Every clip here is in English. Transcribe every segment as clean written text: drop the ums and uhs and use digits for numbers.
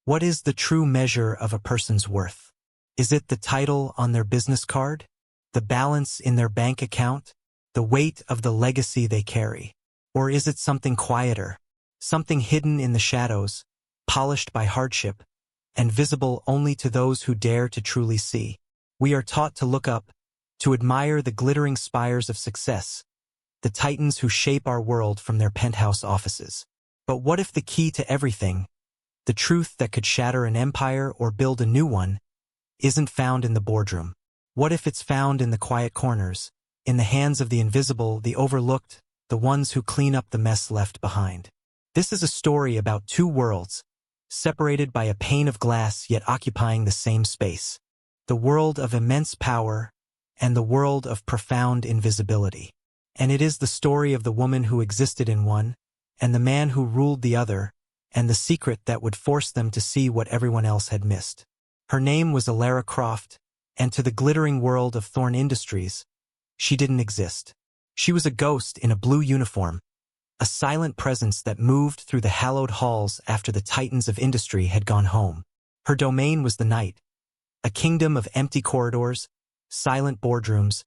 What is the true measure of a person's worth? Is it the title on their business card? The balance in their bank account? The weight of the legacy they carry? Or is it something quieter, something hidden in the shadows, polished by hardship, and visible only to those who dare to truly see? We are taught to look up, to admire the glittering spires of success, the titans who shape our world from their penthouse offices. But what if the key to everything, the truth that could shatter an empire or build a new one, isn't found in the boardroom? What if it's found in the quiet corners, in the hands of the invisible, the overlooked, the ones who clean up the mess left behind? This is a story about two worlds, separated by a pane of glass yet occupying the same space. The world of immense power and the world of profound invisibility. And it is the story of the woman who existed in one, and the man who ruled the other, and the secret that would force them to see what everyone else had missed. Her name was Lara Croft, and to the glittering world of Thorn Industries, she didn't exist. She was a ghost in a blue uniform, a silent presence that moved through the hallowed halls after the titans of industry had gone home. Her domain was the night, a kingdom of empty corridors, silent boardrooms,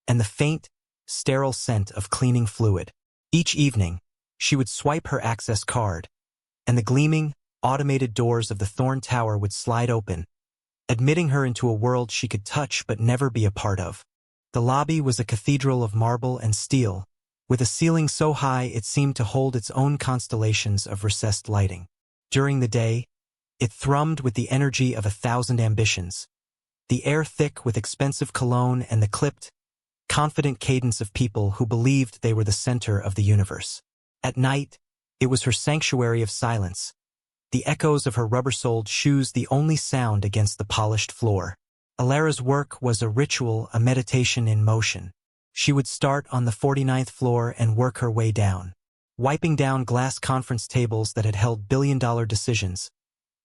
and the faint, sterile scent of cleaning fluid. Each evening, she would swipe her access card, and the gleaming, automated doors of the Thorn Tower would slide open, admitting her into a world she could touch but never be a part of. The lobby was a cathedral of marble and steel, with a ceiling so high it seemed to hold its own constellations of recessed lighting. During the day, it thrummed with the energy of 1,000 ambitions, the air thick with expensive cologne and the clipped, confident cadence of people who believed they were the center of the universe. At night, it was her sanctuary of silence, the echoes of her rubber-soled shoes the only sound against the polished floor. Alara's work was a ritual, a meditation in motion. She would start on the 49th floor and work her way down, wiping down glass conference tables that had held billion-dollar decisions,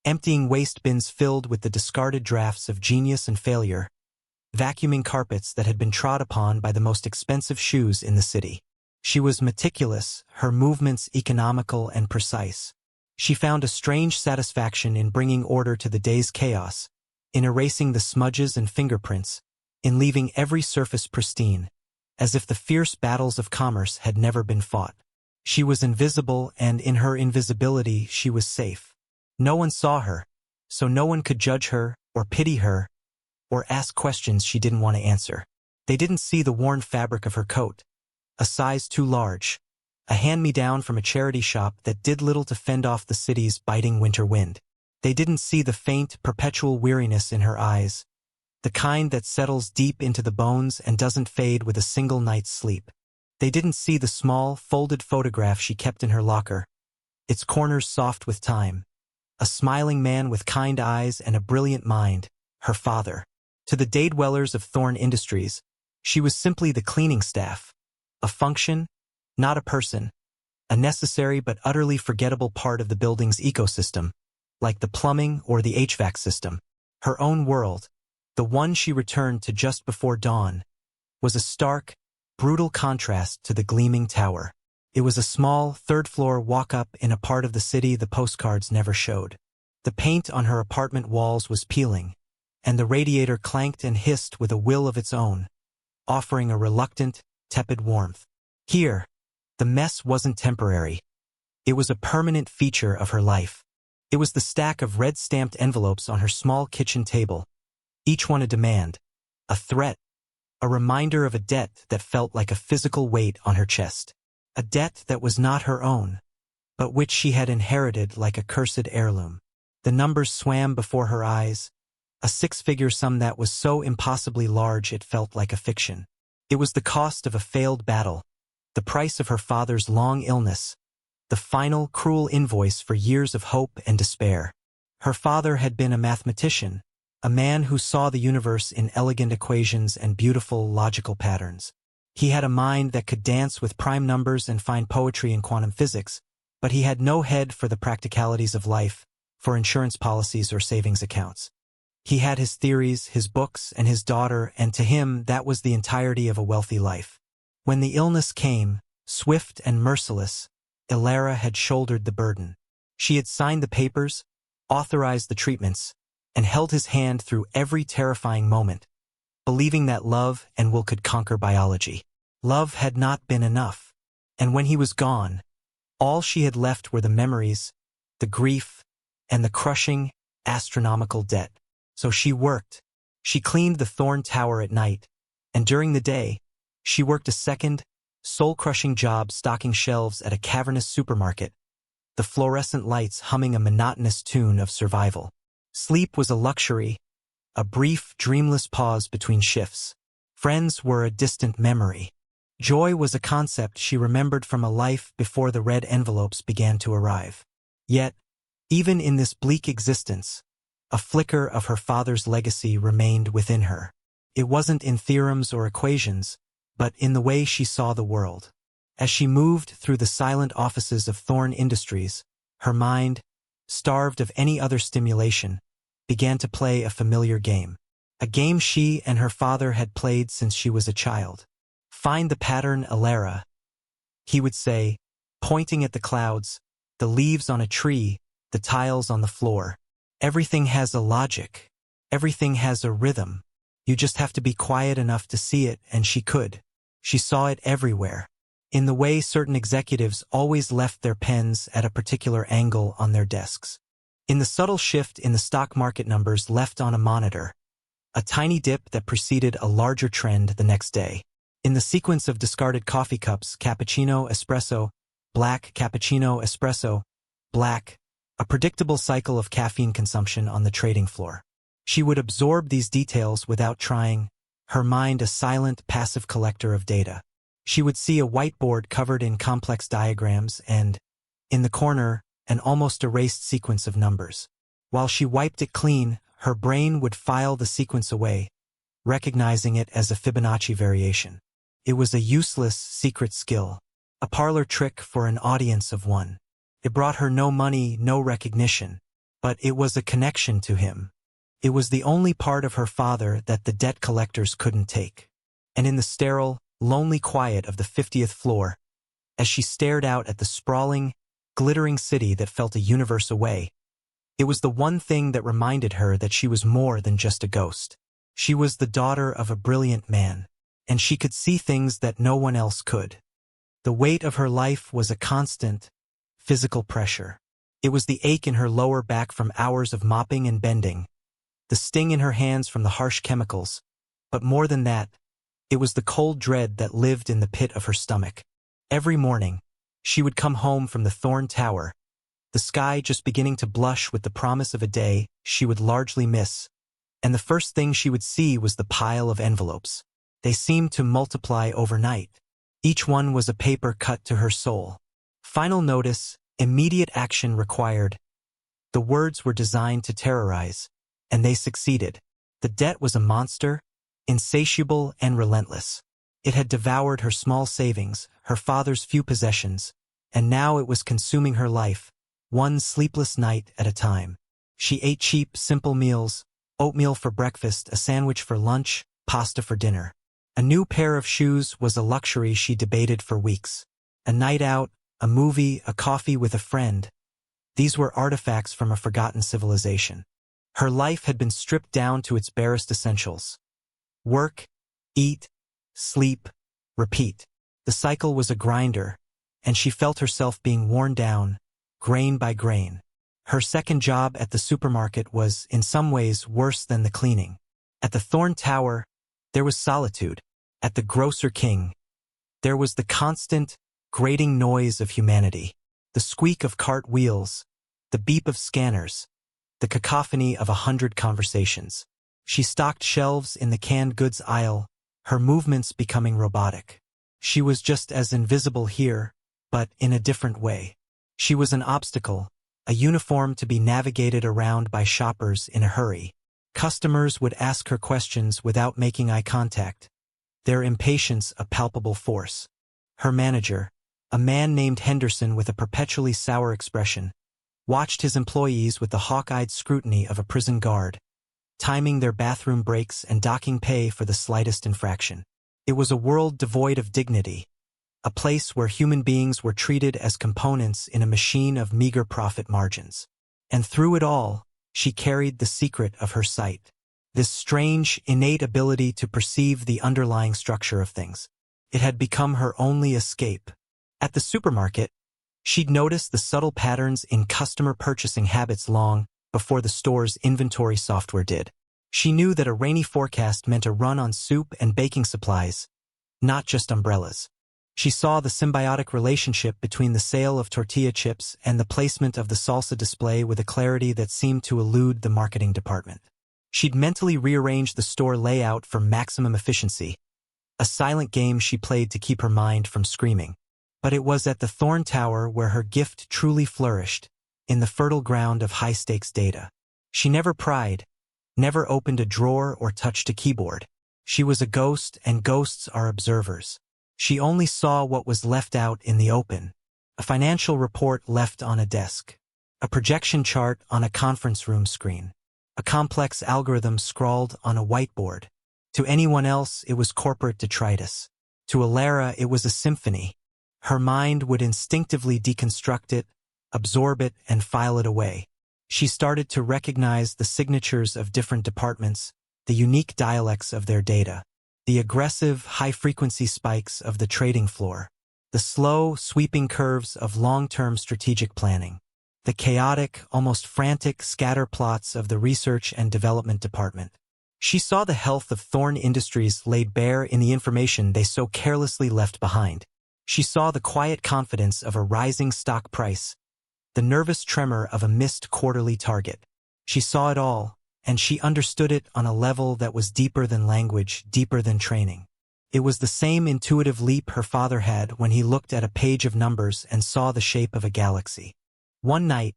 emptying waste bins filled with the discarded drafts of genius and failure, vacuuming carpets that had been trod upon by the most expensive shoes in the city. She was meticulous, her movements economical and precise. She found a strange satisfaction in bringing order to the day's chaos, in erasing the smudges and fingerprints, in leaving every surface pristine, as if the fierce battles of commerce had never been fought. She was invisible, and in her invisibility she was safe. No one saw her, so no one could judge her, or pity her, or ask questions she didn't want to answer. They didn't see the worn fabric of her coat, a size too large, a hand-me-down from a charity shop that did little to fend off the city's biting winter wind. They didn't see the faint, perpetual weariness in her eyes, the kind that settles deep into the bones and doesn't fade with a single night's sleep. They didn't see the small, folded photograph she kept in her locker, its corners soft with time, a smiling man with kind eyes and a brilliant mind, her father. To the day-dwellers of Thorn Industries, she was simply the cleaning staff, a function, not a person, a necessary but utterly forgettable part of the building's ecosystem, like the plumbing or the HVAC system. Her own world, the one she returned to just before dawn, was a stark, brutal contrast to the gleaming tower. It was a small, third-floor walk-up in a part of the city the postcards never showed. The paint on her apartment walls was peeling, and the radiator clanked and hissed with a will of its own, offering a reluctant, tepid warmth. Here, the mess wasn't temporary. It was a permanent feature of her life. It was the stack of red-stamped envelopes on her small kitchen table, each one a demand, a threat, a reminder of a debt that felt like a physical weight on her chest. A debt that was not her own, but which she had inherited like a cursed heirloom. The numbers swam before her eyes, a six-figure sum that was so impossibly large it felt like a fiction. It was the cost of a failed battle, the price of her father's long illness, the final, cruel invoice for years of hope and despair. Her father had been a mathematician, a man who saw the universe in elegant equations and beautiful, logical patterns. He had a mind that could dance with prime numbers and find poetry in quantum physics, but he had no head for the practicalities of life, for insurance policies or savings accounts. He had his theories, his books, and his daughter, and to him that was the entirety of a wealthy life. When the illness came, swift and merciless, Ilara had shouldered the burden. She had signed the papers, authorized the treatments, and held his hand through every terrifying moment, believing that love and will could conquer biology. Love had not been enough, and when he was gone, all she had left were the memories, the grief, and the crushing, astronomical debt. So she worked. She cleaned the Thorn Tower at night, and during the day, she worked a second, soul-crushing job stocking shelves at a cavernous supermarket, the fluorescent lights humming a monotonous tune of survival. Sleep was a luxury, a brief, dreamless pause between shifts. Friends were a distant memory. Joy was a concept she remembered from a life before the red envelopes began to arrive. Yet, even in this bleak existence, a flicker of her father's legacy remained within her. It wasn't in theorems or equations, but in the way she saw the world. As she moved through the silent offices of Thorn Industries, her mind, starved of any other stimulation, began to play a familiar game. A game she and her father had played since she was a child. "Find the pattern, Alara," he would say, pointing at the clouds, the leaves on a tree, the tiles on the floor. "Everything has a logic. Everything has a rhythm. You just have to be quiet enough to see it," and she could. She saw it everywhere. In the way certain executives always left their pens at a particular angle on their desks. In the subtle shift in the stock market numbers left on a monitor. A tiny dip that preceded a larger trend the next day. In the sequence of discarded coffee cups, cappuccino, espresso, black, cappuccino, espresso, black, a predictable cycle of caffeine consumption on the trading floor. She would absorb these details without trying, her mind a silent, passive collector of data. She would see a whiteboard covered in complex diagrams and, in the corner, an almost erased sequence of numbers. While she wiped it clean, her brain would file the sequence away, recognizing it as a Fibonacci variation. It was a useless, secret skill, a parlor trick for an audience of one. It brought her no money, no recognition, but it was a connection to him. It was the only part of her father that the debt collectors couldn't take. And in the sterile, lonely quiet of the 50th floor, as she stared out at the sprawling, glittering city that felt a universe away, it was the one thing that reminded her that she was more than just a ghost. She was the daughter of a brilliant man, and she could see things that no one else could. The weight of her life was a constant, physical pressure. It was the ache in her lower back from hours of mopping and bending, the sting in her hands from the harsh chemicals, but more than that, it was the cold dread that lived in the pit of her stomach. Every morning, she would come home from the Thorn Tower, the sky just beginning to blush with the promise of a day she would largely miss, and the first thing she would see was the pile of envelopes. They seemed to multiply overnight. Each one was a paper cut to her soul. Final notice, immediate action required. The words were designed to terrorize, and they succeeded. The debt was a monster, insatiable and relentless. It had devoured her small savings, her father's few possessions, and now it was consuming her life, one sleepless night at a time. She ate cheap, simple meals, oatmeal for breakfast, a sandwich for lunch, pasta for dinner. A new pair of shoes was a luxury she debated for weeks. A night out, a movie, a coffee with a friend. These were artifacts from a forgotten civilization. Her life had been stripped down to its barest essentials. Work, eat, sleep, repeat. The cycle was a grinder, and she felt herself being worn down, grain by grain. Her second job at the supermarket was, in some ways, worse than the cleaning. At the Thorn Tower, there was solitude. At the Grocer King, there was the constant, grating noise of humanity. The squeak of cart wheels, the beep of scanners, the cacophony of 100 conversations. She stocked shelves in the canned goods aisle, her movements becoming robotic. She was just as invisible here, but in a different way. She was an obstacle, a uniform to be navigated around by shoppers in a hurry. Customers would ask her questions without making eye contact, their impatience a palpable force. Her manager, a man named Henderson with a perpetually sour expression, watched his employees with the hawk-eyed scrutiny of a prison guard, timing their bathroom breaks and docking pay for the slightest infraction. It was a world devoid of dignity, a place where human beings were treated as components in a machine of meager profit margins. And through it all, she carried the secret of her sight. This strange, innate ability to perceive the underlying structure of things. It had become her only escape. At the supermarket, she'd noticed the subtle patterns in customer purchasing habits long before the store's inventory software did. She knew that a rainy forecast meant a run on soup and baking supplies, not just umbrellas. She saw the symbiotic relationship between the sale of tortilla chips and the placement of the salsa display with a clarity that seemed to elude the marketing department. She'd mentally rearranged the store layout for maximum efficiency, a silent game she played to keep her mind from screaming. But it was at the Thorn Tower where her gift truly flourished, in the fertile ground of high-stakes data. She never pried, never opened a drawer or touched a keyboard. She was a ghost, and ghosts are observers. She only saw what was left out in the open. A financial report left on a desk. A projection chart on a conference room screen. A complex algorithm scrawled on a whiteboard. To anyone else, it was corporate detritus. To Alara, it was a symphony. Her mind would instinctively deconstruct it, absorb it, and file it away. She started to recognize the signatures of different departments, the unique dialects of their data, the aggressive, high-frequency spikes of the trading floor, the slow, sweeping curves of long-term strategic planning, the chaotic, almost frantic scatter plots of the research and development department. She saw the health of Thorn Industries laid bare in the information they so carelessly left behind. She saw the quiet confidence of a rising stock price, the nervous tremor of a missed quarterly target. She saw it all, and she understood it on a level that was deeper than language, deeper than training. It was the same intuitive leap her father had when he looked at a page of numbers and saw the shape of a galaxy. One night,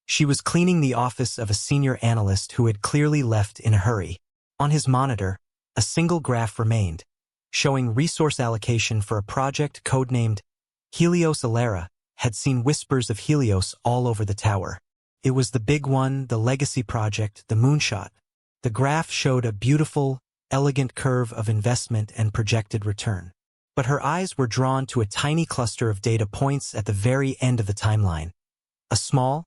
she was cleaning the office of a senior analyst who had clearly left in a hurry. On his monitor, a single graph remained, showing resource allocation for a project codenamed Helios. Alara had seen whispers of Helios all over the tower. It was the big one, the legacy project, the moonshot. The graph showed a beautiful, elegant curve of investment and projected return. But her eyes were drawn to a tiny cluster of data points at the very end of the timeline. A small,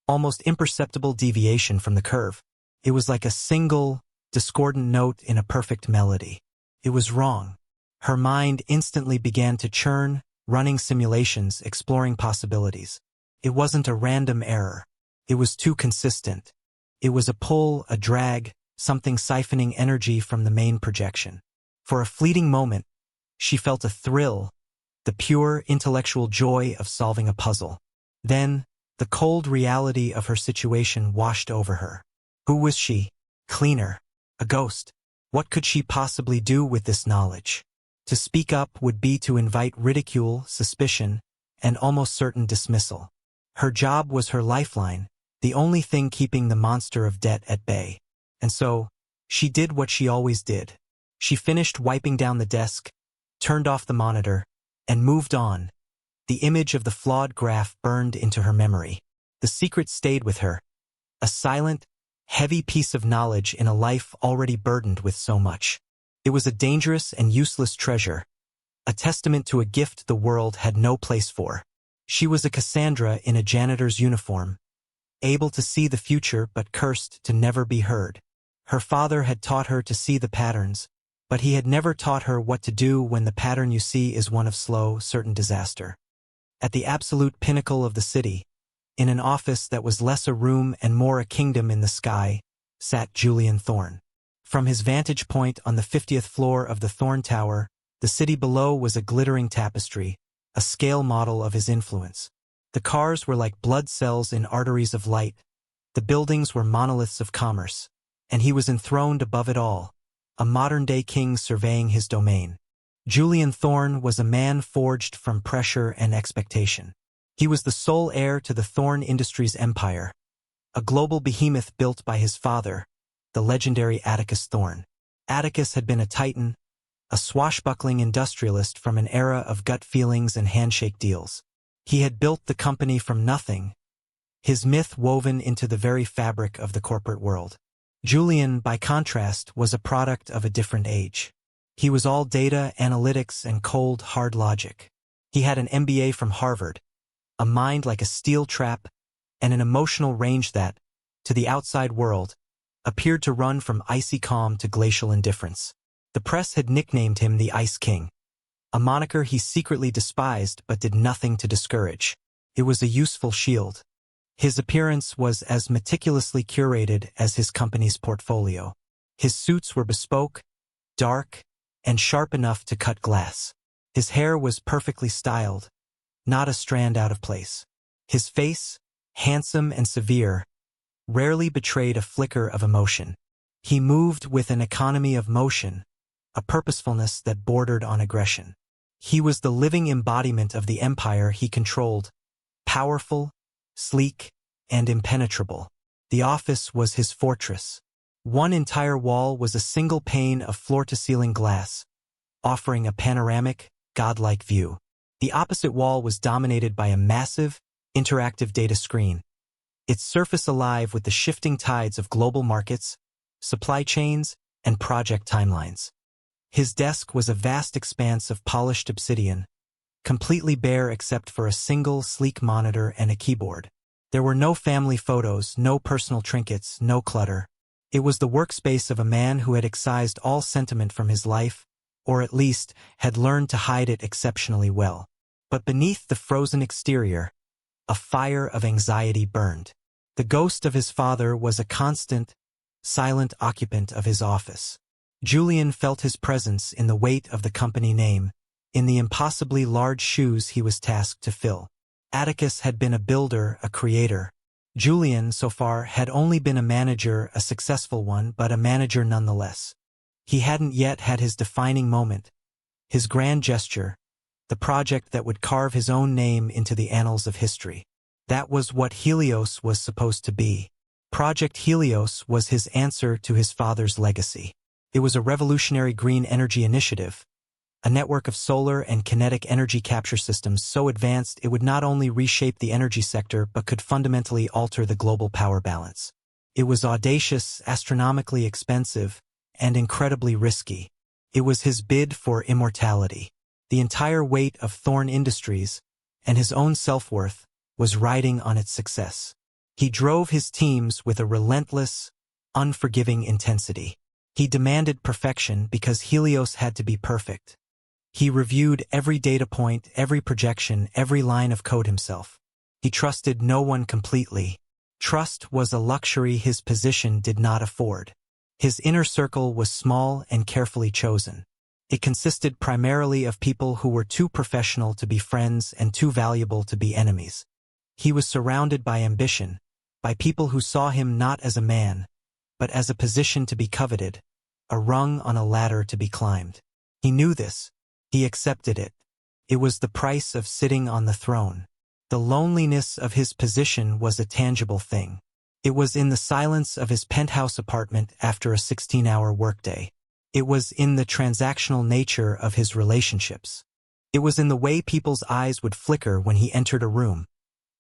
almost imperceptible deviation from the curve. It was like a single, discordant note in a perfect melody. It was wrong. Her mind instantly began to churn, running simulations, exploring possibilities. It wasn't a random error. It was too consistent. It was a pull, a drag, something siphoning energy from the main projection. For a fleeting moment, she felt a thrill, the pure intellectual joy of solving a puzzle. Then, the cold reality of her situation washed over her. Who was she? Cleaner. A ghost. What could she possibly do with this knowledge? To speak up would be to invite ridicule, suspicion, and almost certain dismissal. Her job was her lifeline, the only thing keeping the monster of debt at bay. And so, she did what she always did. She finished wiping down the desk, turned off the monitor, and moved on. The image of the flawed graph burned into her memory. The secret stayed with her, a silent, heavy piece of knowledge in a life already burdened with so much. It was a dangerous and useless treasure, a testament to a gift the world had no place for. She was a Cassandra in a janitor's uniform, able to see the future but cursed to never be heard. Her father had taught her to see the patterns, but he had never taught her what to do when the pattern you see is one of slow, certain disaster. At the absolute pinnacle of the city, in an office that was less a room and more a kingdom in the sky, sat Julian Thorn. From his vantage point on the 50th floor of the Thorn Tower, the city below was a glittering tapestry, a scale model of his influence. The cars were like blood cells in arteries of light, the buildings were monoliths of commerce, and he was enthroned above it all, a modern-day king surveying his domain. Julian Thorn was a man forged from pressure and expectation. He was the sole heir to the Thorn Industries empire, a global behemoth built by his father, the legendary Atticus Thorn. Atticus had been a titan, a swashbuckling industrialist from an era of gut feelings and handshake deals. He had built the company from nothing, his myth woven into the very fabric of the corporate world. Julian, by contrast, was a product of a different age. He was all data, analytics, and cold, hard logic. He had an MBA from Harvard, a mind like a steel trap, and an emotional range that, to the outside world, appeared to run from icy calm to glacial indifference. The press had nicknamed him the Ice King, a moniker he secretly despised but did nothing to discourage. It was a useful shield. His appearance was as meticulously curated as his company's portfolio. His suits were bespoke, dark, and sharp enough to cut glass. His hair was perfectly styled, not a strand out of place. His face, handsome and severe, rarely betrayed a flicker of emotion. He moved with an economy of motion, a purposefulness that bordered on aggression. He was the living embodiment of the empire he controlled, powerful, sleek, and impenetrable. The office was his fortress. One entire wall was a single pane of floor-to-ceiling glass, offering a panoramic, godlike view. The opposite wall was dominated by a massive, interactive data screen, its surface alive with the shifting tides of global markets, supply chains, and project timelines. His desk was a vast expanse of polished obsidian, completely bare except for a single sleek monitor and a keyboard. There were no family photos, no personal trinkets, no clutter. It was the workspace of a man who had excised all sentiment from his life, or at least had learned to hide it exceptionally well. But beneath the frozen exterior, a fire of anxiety burned. The ghost of his father was a constant, silent occupant of his office. Julian felt his presence in the weight of the company name, in the impossibly large shoes he was tasked to fill. Atticus had been a builder, a creator. Julian, so far, had only been a manager, a successful one, but a manager nonetheless. He hadn't yet had his defining moment, his grand gesture, the project that would carve his own name into the annals of history. That was what Helios was supposed to be. Project Helios was his answer to his father's legacy. It was a revolutionary green energy initiative, a network of solar and kinetic energy capture systems so advanced it would not only reshape the energy sector but could fundamentally alter the global power balance. It was audacious, astronomically expensive, and incredibly risky. It was his bid for immortality. The entire weight of Thorn Industries, and his own self-worth, was riding on its success. He drove his teams with a relentless, unforgiving intensity. He demanded perfection because Helios had to be perfect. He reviewed every data point, every projection, every line of code himself. He trusted no one completely. Trust was a luxury his position did not afford. His inner circle was small and carefully chosen. It consisted primarily of people who were too professional to be friends and too valuable to be enemies. He was surrounded by ambition, by people who saw him not as a man, but as a position to be coveted, a rung on a ladder to be climbed. He knew this. He accepted it. It was the price of sitting on the throne. The loneliness of his position was a tangible thing. It was in the silence of his penthouse apartment after a 16-hour workday. It was in the transactional nature of his relationships. It was in the way people's eyes would flicker when he entered a room,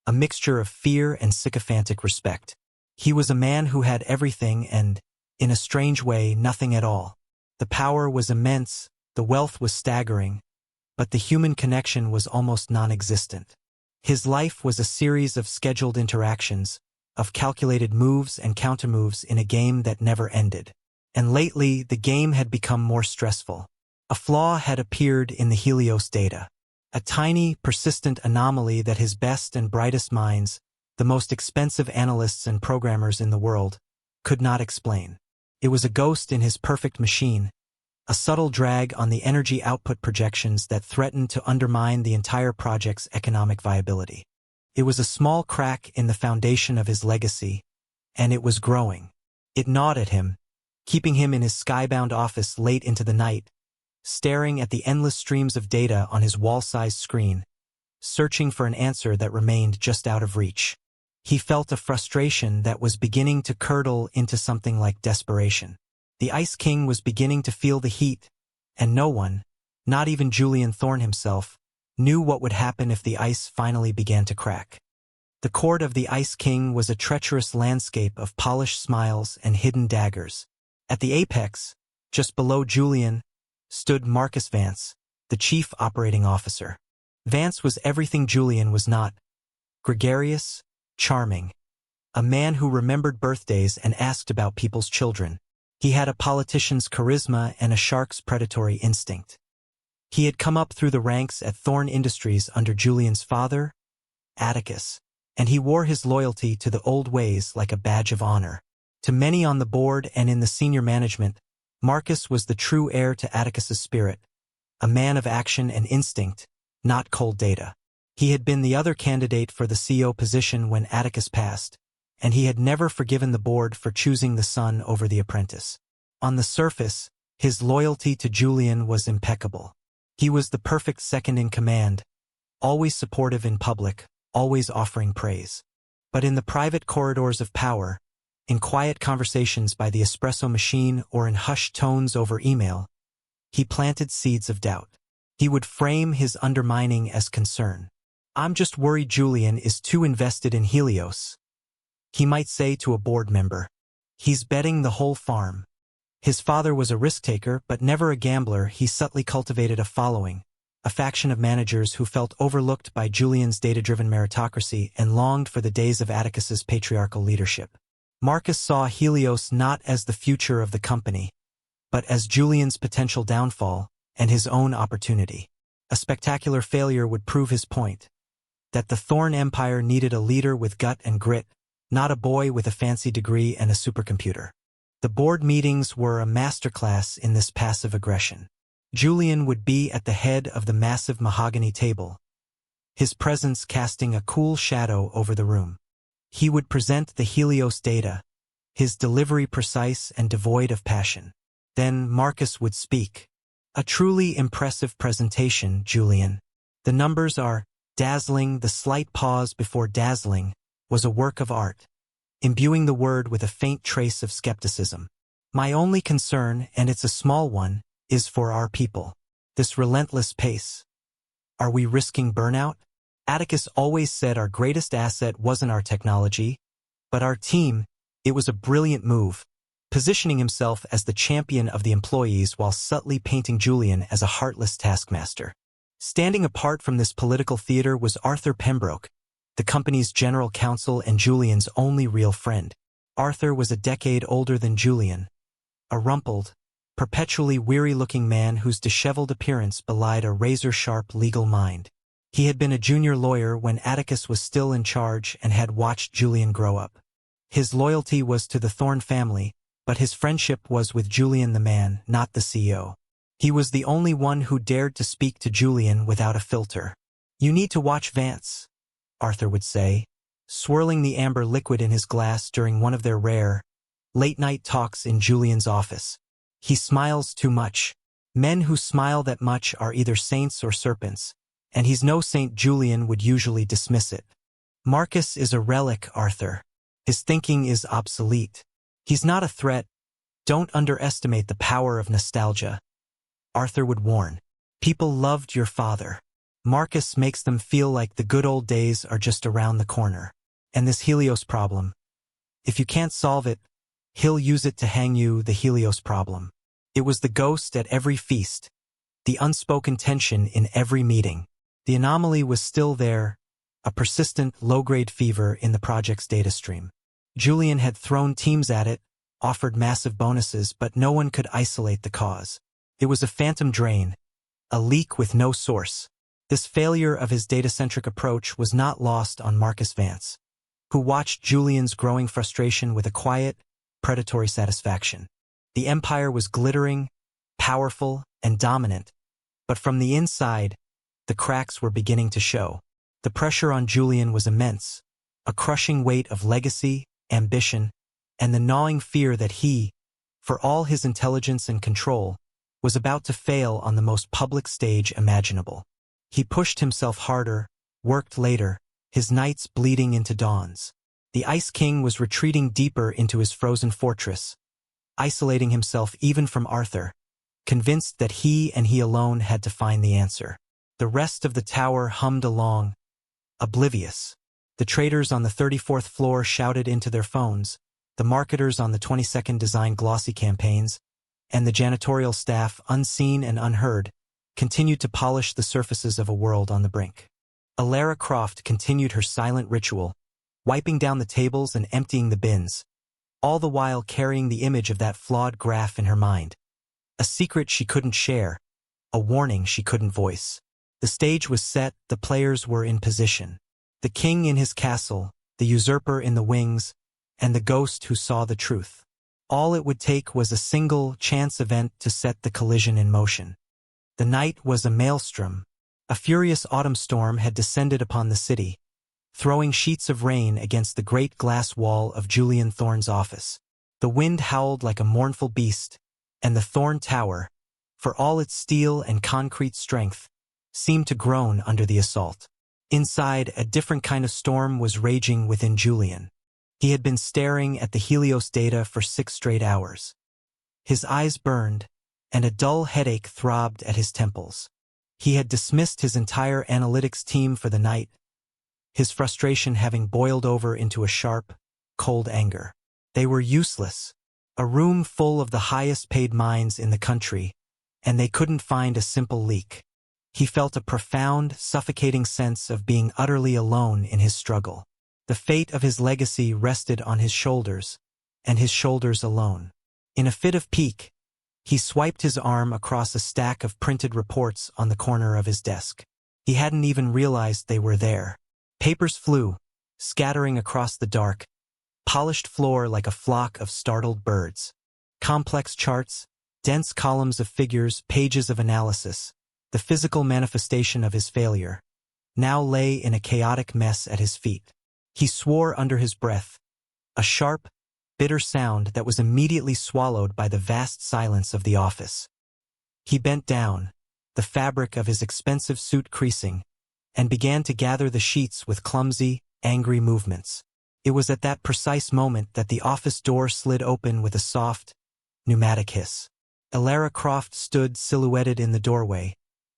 a mixture of fear and sycophantic respect. He was a man who had everything and, in a strange way, nothing at all. The power was immense, the wealth was staggering, but the human connection was almost non-existent. His life was a series of scheduled interactions, of calculated moves and countermoves in a game that never ended. And lately, the game had become more stressful. A flaw had appeared in the Helios data. A tiny, persistent anomaly that his best and brightest minds, the most expensive analysts and programmers in the world, could not explain. It was a ghost in his perfect machine, a subtle drag on the energy output projections that threatened to undermine the entire project's economic viability. It was a small crack in the foundation of his legacy, and it was growing. It gnawed at him, keeping him in his skybound office late into the night, staring at the endless streams of data on his wall-sized screen, searching for an answer that remained just out of reach. He felt a frustration that was beginning to curdle into something like desperation. The Ice King was beginning to feel the heat, and no one, not even Julian Thorne himself, knew what would happen if the ice finally began to crack. The court of the Ice King was a treacherous landscape of polished smiles and hidden daggers. At the apex, just below Julian, stood Marcus Vance, the chief operating officer. Vance was everything Julian was not: gregarious, charming. A man who remembered birthdays and asked about people's children. He had a politician's charisma and a shark's predatory instinct. He had come up through the ranks at Thorne Industries under Julian's father, Atticus, and he wore his loyalty to the old ways like a badge of honor. To many on the board and in the senior management, Marcus was the true heir to Atticus's spirit, a man of action and instinct, not cold data. He had been the other candidate for the CEO position when Atticus passed, and he had never forgiven the board for choosing the son over the apprentice. On the surface, his loyalty to Julian was impeccable. He was the perfect second in command, always supportive in public, always offering praise. But in the private corridors of power, in quiet conversations by the espresso machine or in hushed tones over email, he planted seeds of doubt. He would frame his undermining as concern. "I'm just worried Julian is too invested in Helios," he might say to a board member. "He's betting the whole farm." His father was a risk-taker, but never a gambler. He subtly cultivated a following, a faction of managers who felt overlooked by Julian's data-driven meritocracy and longed for the days of Atticus's patriarchal leadership. Marcus saw Helios not as the future of the company, but as Julian's potential downfall and his own opportunity. A spectacular failure would prove his point, that the Thorne Empire needed a leader with gut and grit, not a boy with a fancy degree and a supercomputer. The board meetings were a masterclass in this passive aggression. Julian would be at the head of the massive mahogany table, his presence casting a cool shadow over the room. He would present the Helios data, his delivery precise and devoid of passion. Then Marcus would speak. "A truly impressive presentation, Julian. The numbers are dazzling." The slight pause before dazzling was a work of art, imbuing the word with a faint trace of skepticism. "My only concern, and it's a small one, is for our people. This relentless pace. Are we risking burnout?" Atticus always said our greatest asset wasn't our technology, but our team. It was a brilliant move, positioning himself as the champion of the employees while subtly painting Julian as a heartless taskmaster. Standing apart from this political theater was Arthur Pembroke, the company's general counsel and Julian's only real friend. Arthur was a decade older than Julian, a rumpled, perpetually weary-looking man whose disheveled appearance belied a razor-sharp legal mind. He had been a junior lawyer when Atticus was still in charge and had watched Julian grow up. His loyalty was to the Thorne family, but his friendship was with Julian the man, not the CEO. He was the only one who dared to speak to Julian without a filter. "You need to watch Vance," Arthur would say, swirling the amber liquid in his glass during one of their rare, late-night talks in Julian's office. "He smiles too much. Men who smile that much are either saints or serpents, and he's no saint." Julian would usually dismiss it. "Marcus is a relic, Arthur. His thinking is obsolete. He's not a threat. Don't underestimate the power of nostalgia," Arthur would warn. "People loved your father. Marcus makes them feel like the good old days are just around the corner. And this Helios problem, if you can't solve it, he'll use it to hang you." The Helios problem. It was the ghost at every feast, the unspoken tension in every meeting. The anomaly was still there, a persistent, low-grade fever in the project's data stream. Julian had thrown teams at it, offered massive bonuses, but no one could isolate the cause. It was a phantom drain, a leak with no source. This failure of his data-centric approach was not lost on Marcus Vance, who watched Julian's growing frustration with a quiet, predatory satisfaction. The empire was glittering, powerful, and dominant, but from the inside, the cracks were beginning to show. The pressure on Julian was immense, a crushing weight of legacy, ambition, and the gnawing fear that he, for all his intelligence and control, was about to fail on the most public stage imaginable. He pushed himself harder, worked later, his nights bleeding into dawns. The Ice King was retreating deeper into his frozen fortress, isolating himself even from Arthur, convinced that he and he alone had to find the answer. The rest of the tower hummed along, oblivious. The traders on the 34th floor shouted into their phones, the marketers on the 22nd designed glossy campaigns, and the janitorial staff, unseen and unheard, continued to polish the surfaces of a world on the brink. Alara Croft continued her silent ritual, wiping down the tables and emptying the bins, all the while carrying the image of that flawed graph in her mind. A secret she couldn't share, a warning she couldn't voice. The stage was set, the players were in position. The king in his castle, the usurper in the wings, and the ghost who saw the truth. All it would take was a single chance event to set the collision in motion. The night was a maelstrom. A furious autumn storm had descended upon the city, throwing sheets of rain against the great glass wall of Julian Thorne's office. The wind howled like a mournful beast, and the Thorne Tower, for all its steel and concrete strength, seemed to groan under the assault. Inside, a different kind of storm was raging within Julian. He had been staring at the Helios data for 6 straight hours. His eyes burned, and a dull headache throbbed at his temples. He had dismissed his entire analytics team for the night, his frustration having boiled over into a sharp, cold anger. They were useless, a room full of the highest-paid minds in the country, and they couldn't find a simple leak. He felt a profound, suffocating sense of being utterly alone in his struggle. The fate of his legacy rested on his shoulders, and his shoulders alone. In a fit of pique, he swiped his arm across a stack of printed reports on the corner of his desk. He hadn't even realized they were there. Papers flew, scattering across the dark, polished floor like a flock of startled birds. Complex charts, dense columns of figures, pages of analysis, the physical manifestation of his failure, now lay in a chaotic mess at his feet. He swore under his breath, a sharp, bitter sound that was immediately swallowed by the vast silence of the office. He bent down, the fabric of his expensive suit creasing, and began to gather the sheets with clumsy, angry movements. It was at that precise moment that the office door slid open with a soft, pneumatic hiss. Elara Croft stood silhouetted in the doorway,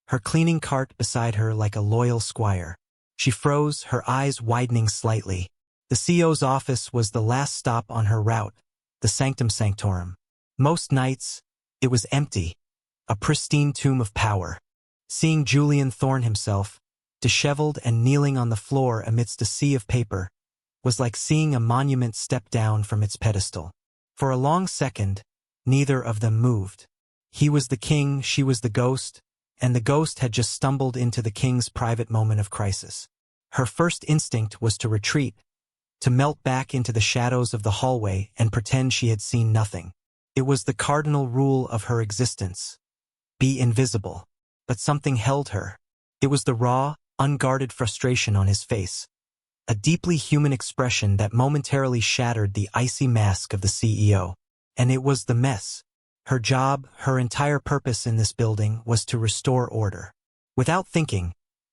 her cleaning cart beside her like a loyal squire. She froze, her eyes widening slightly. The CEO's office was the last stop on her route, the sanctum sanctorum. Most nights, it was empty, a pristine tomb of power. Seeing Julian Thorne himself, disheveled and kneeling on the floor amidst a sea of paper, was like seeing a monument step down from its pedestal. For a long second, neither of them moved. He was the king, she was the ghost, and the ghost had just stumbled into the king's private moment of crisis. Her first instinct was to retreat, to melt back into the shadows of the hallway and pretend she had seen nothing. It was the cardinal rule of her existence. Be invisible. But something held her. It was the raw, unguarded frustration on his face, a deeply human expression that momentarily shattered the icy mask of the CEO. And it was the mess. Her job, her entire purpose in this building was to restore order. Without thinking,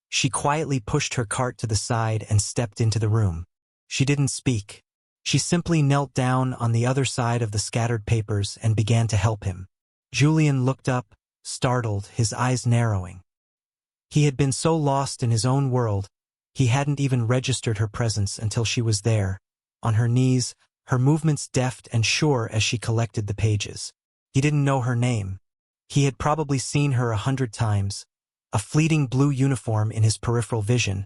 she quietly pushed her cart to the side and stepped into the room. She didn't speak. She simply knelt down on the other side of the scattered papers and began to help him. Julian looked up, startled, his eyes narrowing. He had been so lost in his own world, he hadn't even registered her presence until she was there, on her knees, her movements deft and sure as she collected the pages. He didn't know her name. He had probably seen her 100 times, a fleeting blue uniform in his peripheral vision,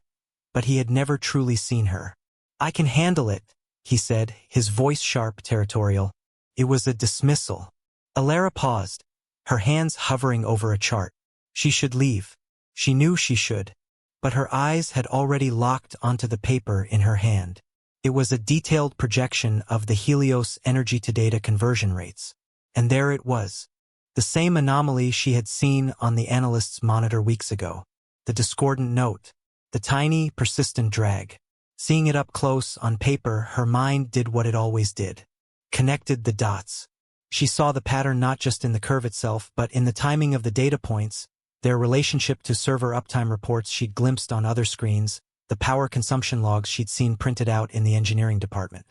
but he had never truly seen her. "I can handle it," he said, his voice sharp, territorial. It was a dismissal. Elara paused, her hands hovering over a chart. She should leave. She knew she should, but her eyes had already locked onto the paper in her hand. It was a detailed projection of the Helios energy-to-data conversion rates. And there it was, the same anomaly she had seen on the analyst's monitor weeks ago. The discordant note, the tiny, persistent drag. Seeing it up close on paper, her mind did what it always did. Connected the dots. She saw the pattern not just in the curve itself, but in the timing of the data points, their relationship to server uptime reports she'd glimpsed on other screens, the power consumption logs she'd seen printed out in the engineering department.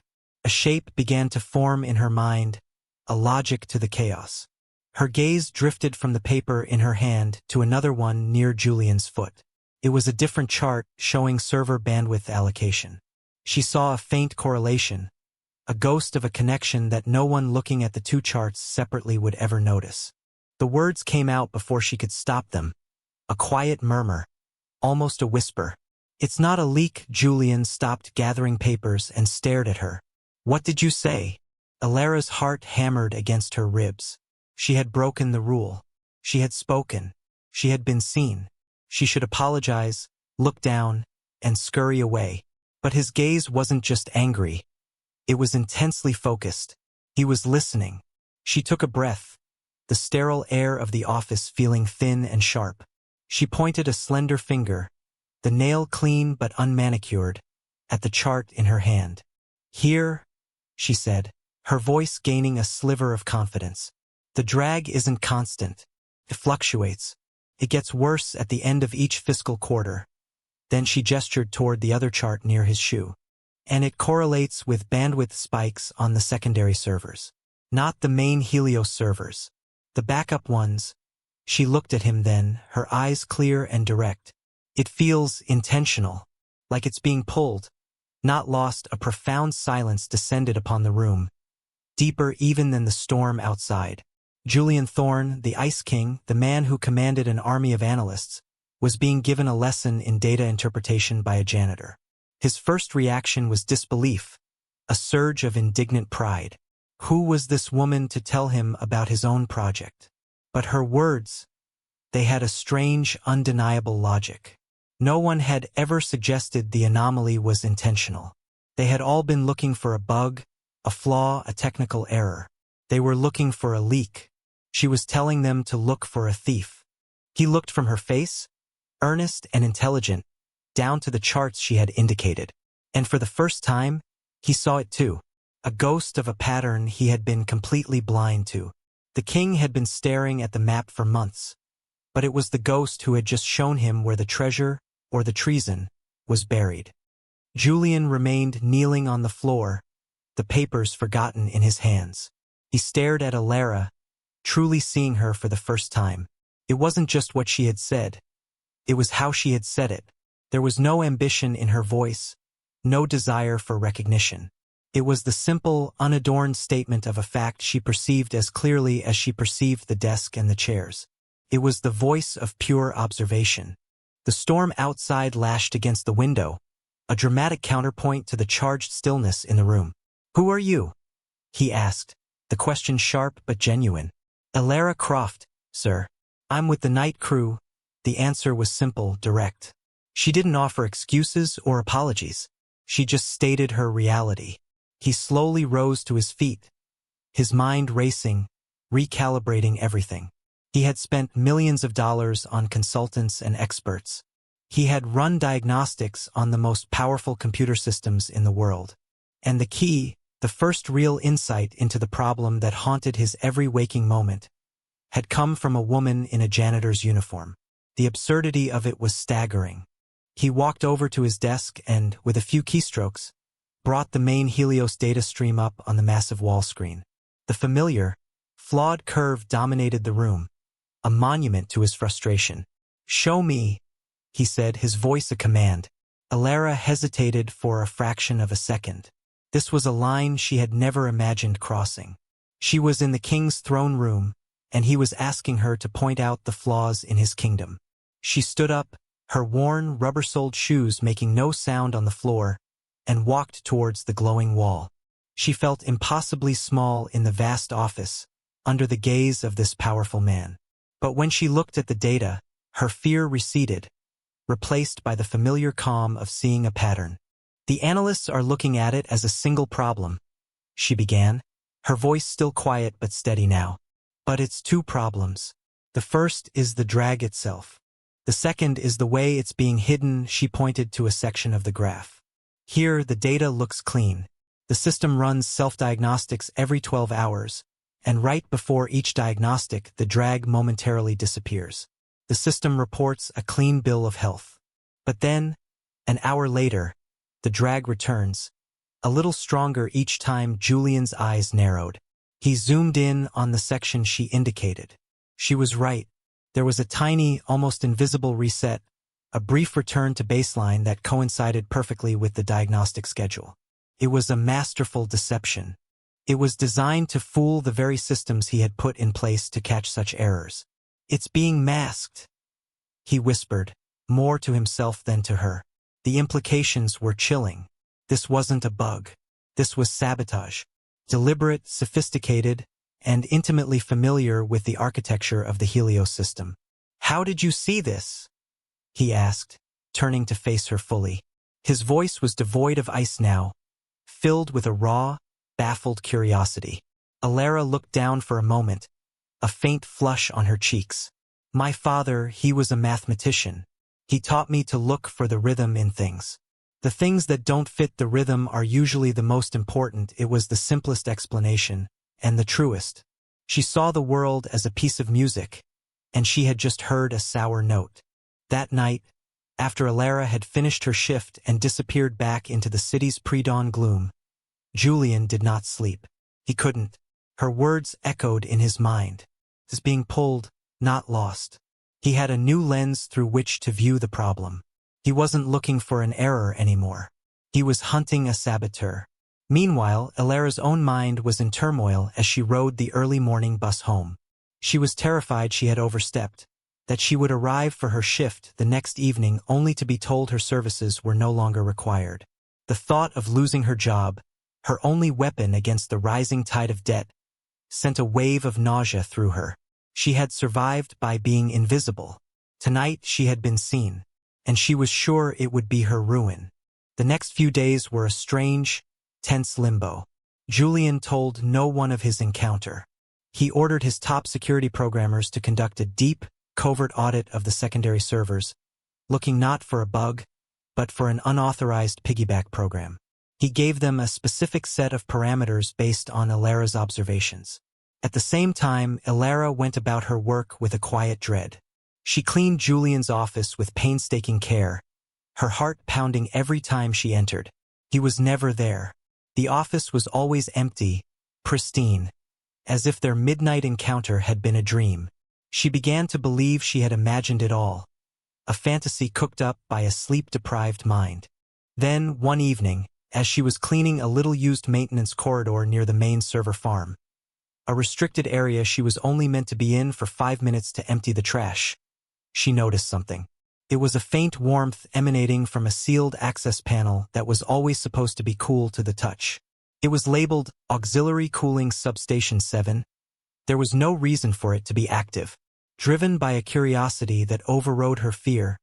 A shape began to form in her mind, a logic to the chaos. Her gaze drifted from the paper in her hand to another one near Julian's foot. It was a different chart showing server bandwidth allocation. She saw a faint correlation, a ghost of a connection that no one looking at the two charts separately would ever notice. The words came out before she could stop them, a quiet murmur, almost a whisper. It's not a leak. Julian stopped gathering papers and stared at her. What did you say? Alara's heart hammered against her ribs. She had broken the rule. She had spoken. She had been seen. She should apologize, look down, and scurry away. But his gaze wasn't just angry. It was intensely focused. He was listening. She took a breath, the sterile air of the office feeling thin and sharp. She pointed a slender finger, the nail clean but unmanicured, at the chart in her hand. Here, she said, her voice gaining a sliver of confidence. The drag isn't constant. It fluctuates. It gets worse at the end of each fiscal quarter. Then she gestured toward the other chart near his shoe. And it correlates with bandwidth spikes on the secondary servers. Not the main Helios servers. The backup ones. She looked at him then, her eyes clear and direct. It feels intentional, like it's being pulled, not lost. A profound silence descended upon the room, deeper even than the storm outside. Julian Thorne, the Ice King, the man who commanded an army of analysts, was being given a lesson in data interpretation by a janitor. His first reaction was disbelief, a surge of indignant pride. Who was this woman to tell him about his own project? But her words, they had a strange, undeniable logic. No one had ever suggested the anomaly was intentional. They had all been looking for a bug, a flaw, a technical error. They were looking for a leak. She was telling them to look for a thief. He looked from her face, earnest and intelligent, down to the charts she had indicated. And for the first time, he saw it too. A ghost of a pattern he had been completely blind to. The king had been staring at the map for months, but it was the ghost who had just shown him where the treasure, or the treason, was buried. Julian remained kneeling on the floor, the papers forgotten in his hands. He stared at Alara, truly seeing her for the first time. It wasn't just what she had said. It was how she had said it. There was no ambition in her voice, no desire for recognition. It was the simple, unadorned statement of a fact she perceived as clearly as she perceived the desk and the chairs. It was the voice of pure observation. The storm outside lashed against the window, a dramatic counterpoint to the charged stillness in the room. "Who are you?" he asked, the question sharp but genuine. "Alara Croft, sir. I'm with the night crew." The answer was simple, direct. She didn't offer excuses or apologies. She just stated her reality. He slowly rose to his feet, his mind racing, recalibrating everything. He had spent millions of dollars on consultants and experts. He had run diagnostics on the most powerful computer systems in the world. And the key, the first real insight into the problem that haunted his every waking moment, had come from a woman in a janitor's uniform. The absurdity of it was staggering. He walked over to his desk and, with a few keystrokes, brought the main Helios data stream up on the massive wall screen. The familiar, flawed curve dominated the room, a monument to his frustration. "Show me," he said, his voice a command. Alara hesitated for a fraction of a second. This was a line she had never imagined crossing. She was in the king's throne room, and he was asking her to point out the flaws in his kingdom. She stood up, her worn, rubber-soled shoes making no sound on the floor, and walked towards the glowing wall. She felt impossibly small in the vast office, under the gaze of this powerful man. But when she looked at the data, her fear receded, replaced by the familiar calm of seeing a pattern. "The analysts are looking at it as a single problem," she began, her voice still quiet but steady now. "But it's two problems. The first is the drag itself. The second is the way it's being hidden." She pointed to a section of the graph. "Here, the data looks clean. The system runs self-diagnostics every 12 hours, and right before each diagnostic, the drag momentarily disappears. The system reports a clean bill of health. But then, an hour later, the drag returns, a little stronger each time." Julian's eyes narrowed. He zoomed in on the section she indicated. She was right. There was a tiny, almost invisible reset, a brief return to baseline that coincided perfectly with the diagnostic schedule. It was a masterful deception. It was designed to fool the very systems he had put in place to catch such errors. "It's being masked," he whispered, more to himself than to her. The implications were chilling. This wasn't a bug. This was sabotage. Deliberate, sophisticated, and intimately familiar with the architecture of the Helios system. "How did you see this?" he asked, turning to face her fully. His voice was devoid of ice now, filled with a raw, baffled curiosity. Alara looked down for a moment, a faint flush on her cheeks. "My father, he was a mathematician. He taught me to look for the rhythm in things. The things that don't fit the rhythm are usually the most important." It was the simplest explanation, and the truest. She saw the world as a piece of music, and she had just heard a sour note. That night, after Alara had finished her shift and disappeared back into the city's pre-dawn gloom, Julian did not sleep. He couldn't. Her words echoed in his mind. As being pulled, not lost. He had a new lens through which to view the problem. He wasn't looking for an error anymore. He was hunting a saboteur. Meanwhile, Alara's own mind was in turmoil as she rode the early morning bus home. She was terrified she had overstepped, that she would arrive for her shift the next evening only to be told her services were no longer required. The thought of losing her job, her only weapon against the rising tide of debt, sent a wave of nausea through her. She had survived by being invisible. Tonight she had been seen, and she was sure it would be her ruin. The next few days were a strange, tense limbo. Julian told no one of his encounter. He ordered his top security programmers to conduct a deep, covert audit of the secondary servers, looking not for a bug, but for an unauthorized piggyback program. He gave them a specific set of parameters based on Alara's observations. At the same time, Alara went about her work with a quiet dread. She cleaned Julian's office with painstaking care, her heart pounding every time she entered. He was never there. The office was always empty, pristine, as if their midnight encounter had been a dream. She began to believe she had imagined it all, a fantasy cooked up by a sleep-deprived mind. Then, one evening, as she was cleaning a little-used maintenance corridor near the main server farm, a restricted area she was only meant to be in for 5 minutes to empty the trash, she noticed something. It was a faint warmth emanating from a sealed access panel that was always supposed to be cool to the touch. It was labeled Auxiliary Cooling Substation 7. There was no reason for it to be active. Driven by a curiosity that overrode her fear,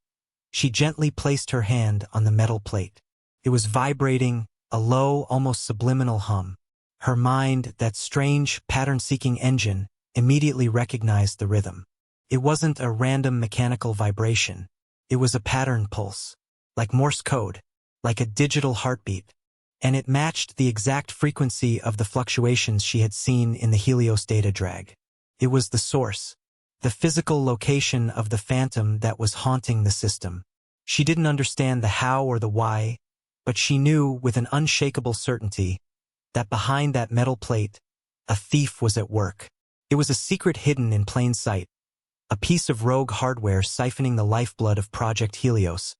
she gently placed her hand on the metal plate. It was vibrating, a low, almost subliminal hum. Her mind, that strange, pattern-seeking engine, immediately recognized the rhythm. It wasn't a random mechanical vibration. It was a pattern pulse, like Morse code, like a digital heartbeat, and it matched the exact frequency of the fluctuations she had seen in the Helios data drag. It was the source, the physical location of the phantom that was haunting the system. She didn't understand the how or the why, but she knew with an unshakable certainty that behind that metal plate, a thief was at work. It was a secret hidden in plain sight, a piece of rogue hardware siphoning the lifeblood of Project Helios,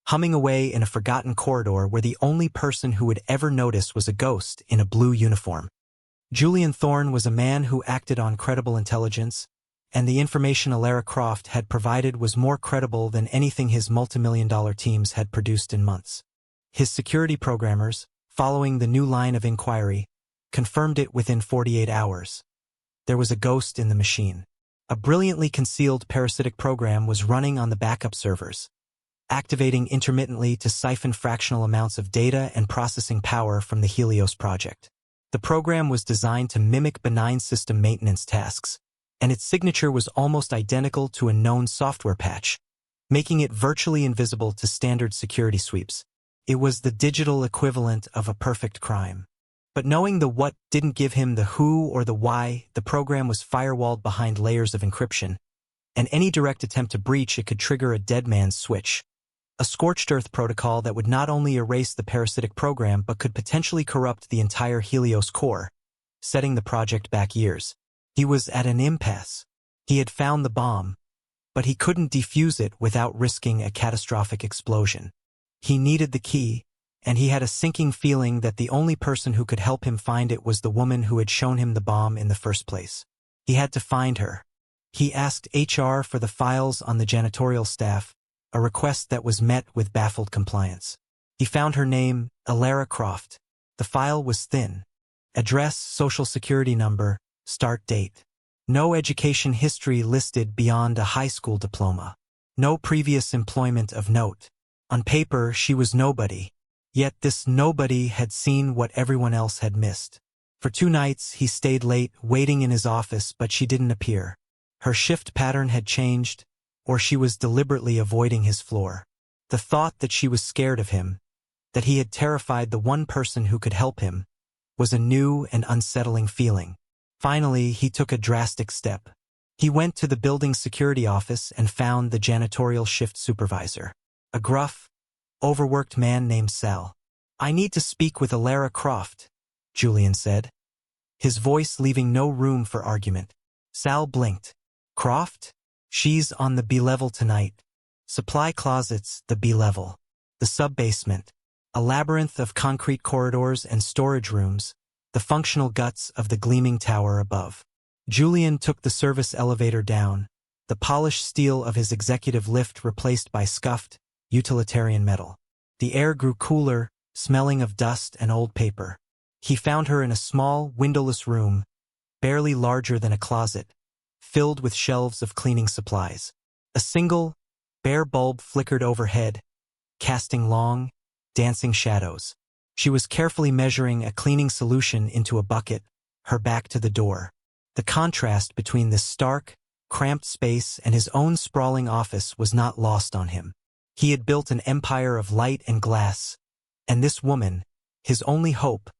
humming away in a forgotten corridor where the only person who would ever notice was a ghost in a blue uniform. Julian Thorne was a man who acted on credible intelligence, and the information Alara Croft had provided was more credible than anything his multimillion-dollar teams had produced in months. His security programmers, following the new line of inquiry, confirmed it within 48 hours. There was a ghost in the machine. A brilliantly concealed parasitic program was running on the backup servers, activating intermittently to siphon fractional amounts of data and processing power from the Helios project. The program was designed to mimic benign system maintenance tasks, and its signature was almost identical to a known software patch, making it virtually invisible to standard security sweeps. It was the digital equivalent of a perfect crime. But knowing the what didn't give him the who or the why, the program was firewalled behind layers of encryption, and any direct attempt to breach it could trigger a dead man's switch, a scorched earth protocol that would not only erase the parasitic program but could potentially corrupt the entire Helios core, setting the project back years. He was at an impasse. He had found the bomb, but he couldn't defuse it without risking a catastrophic explosion. He needed the key, and he had a sinking feeling that the only person who could help him find it was the woman who had shown him the bomb in the first place. He had to find her. He asked HR for the files on the janitorial staff, a request that was met with baffled compliance. He found her name, Alara Croft. The file was thin. Address, social security number, start date. No education history listed beyond a high school diploma. No previous employment of note. On paper, she was nobody. Yet this nobody had seen what everyone else had missed. For 2 nights, he stayed late, waiting in his office, but she didn't appear. Her shift pattern had changed, or she was deliberately avoiding his floor. The thought that she was scared of him, that he had terrified the one person who could help him, was a new and unsettling feeling. Finally, he took a drastic step. He went to the building security office and found the janitorial shift supervisor, a gruff, overworked man named Sal. "I need to speak with Alara Croft," Julian said, his voice leaving no room for argument. Sal blinked. "Croft? She's on the B level tonight. Supply closets, the B level. The sub-basement. A labyrinth of concrete corridors and storage rooms, the functional guts of the gleaming tower above." Julian took the service elevator down, the polished steel of his executive lift replaced by scuffed, utilitarian metal. The air grew cooler, smelling of dust and old paper. He found her in a small, windowless room, barely larger than a closet, filled with shelves of cleaning supplies. A single, bare bulb flickered overhead, casting long, dancing shadows. She was carefully measuring a cleaning solution into a bucket, her back to the door. The contrast between this stark, cramped space and his own sprawling office was not lost on him. He had built an empire of light and glass, and this woman, his only hope,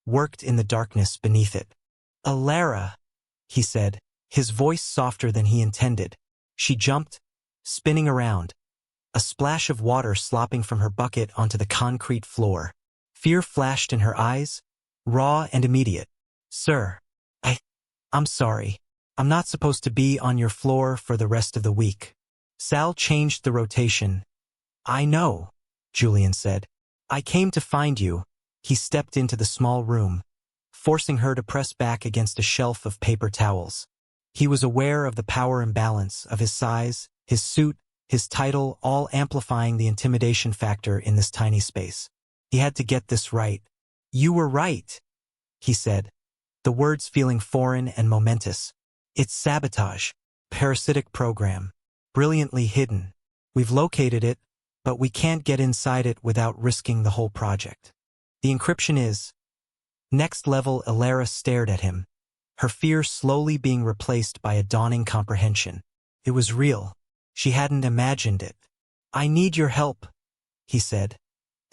worked in the darkness beneath it. "Alara," he said, his voice softer than he intended. She jumped, spinning around, a splash of water slopping from her bucket onto the concrete floor. Fear flashed in her eyes, raw and immediate. "Sir, I'm sorry. I'm not supposed to be on your floor for the rest of the week." Sal changed the rotation. "I know," Julian said. "I came to find you." He stepped into the small room, forcing her to press back against a shelf of paper towels. He was aware of the power imbalance of his size, his suit, his title, all amplifying the intimidation factor in this tiny space. He had to get this right. "You were right," he said, the words feeling foreign and momentous. "It's sabotage. Parasitic program. Brilliantly hidden. We've located it, but we can't get inside it without risking the whole project. The encryption is..." Next level. Alara stared at him, her fear slowly being replaced by a dawning comprehension. It was real. She hadn't imagined it. "I need your help," he said,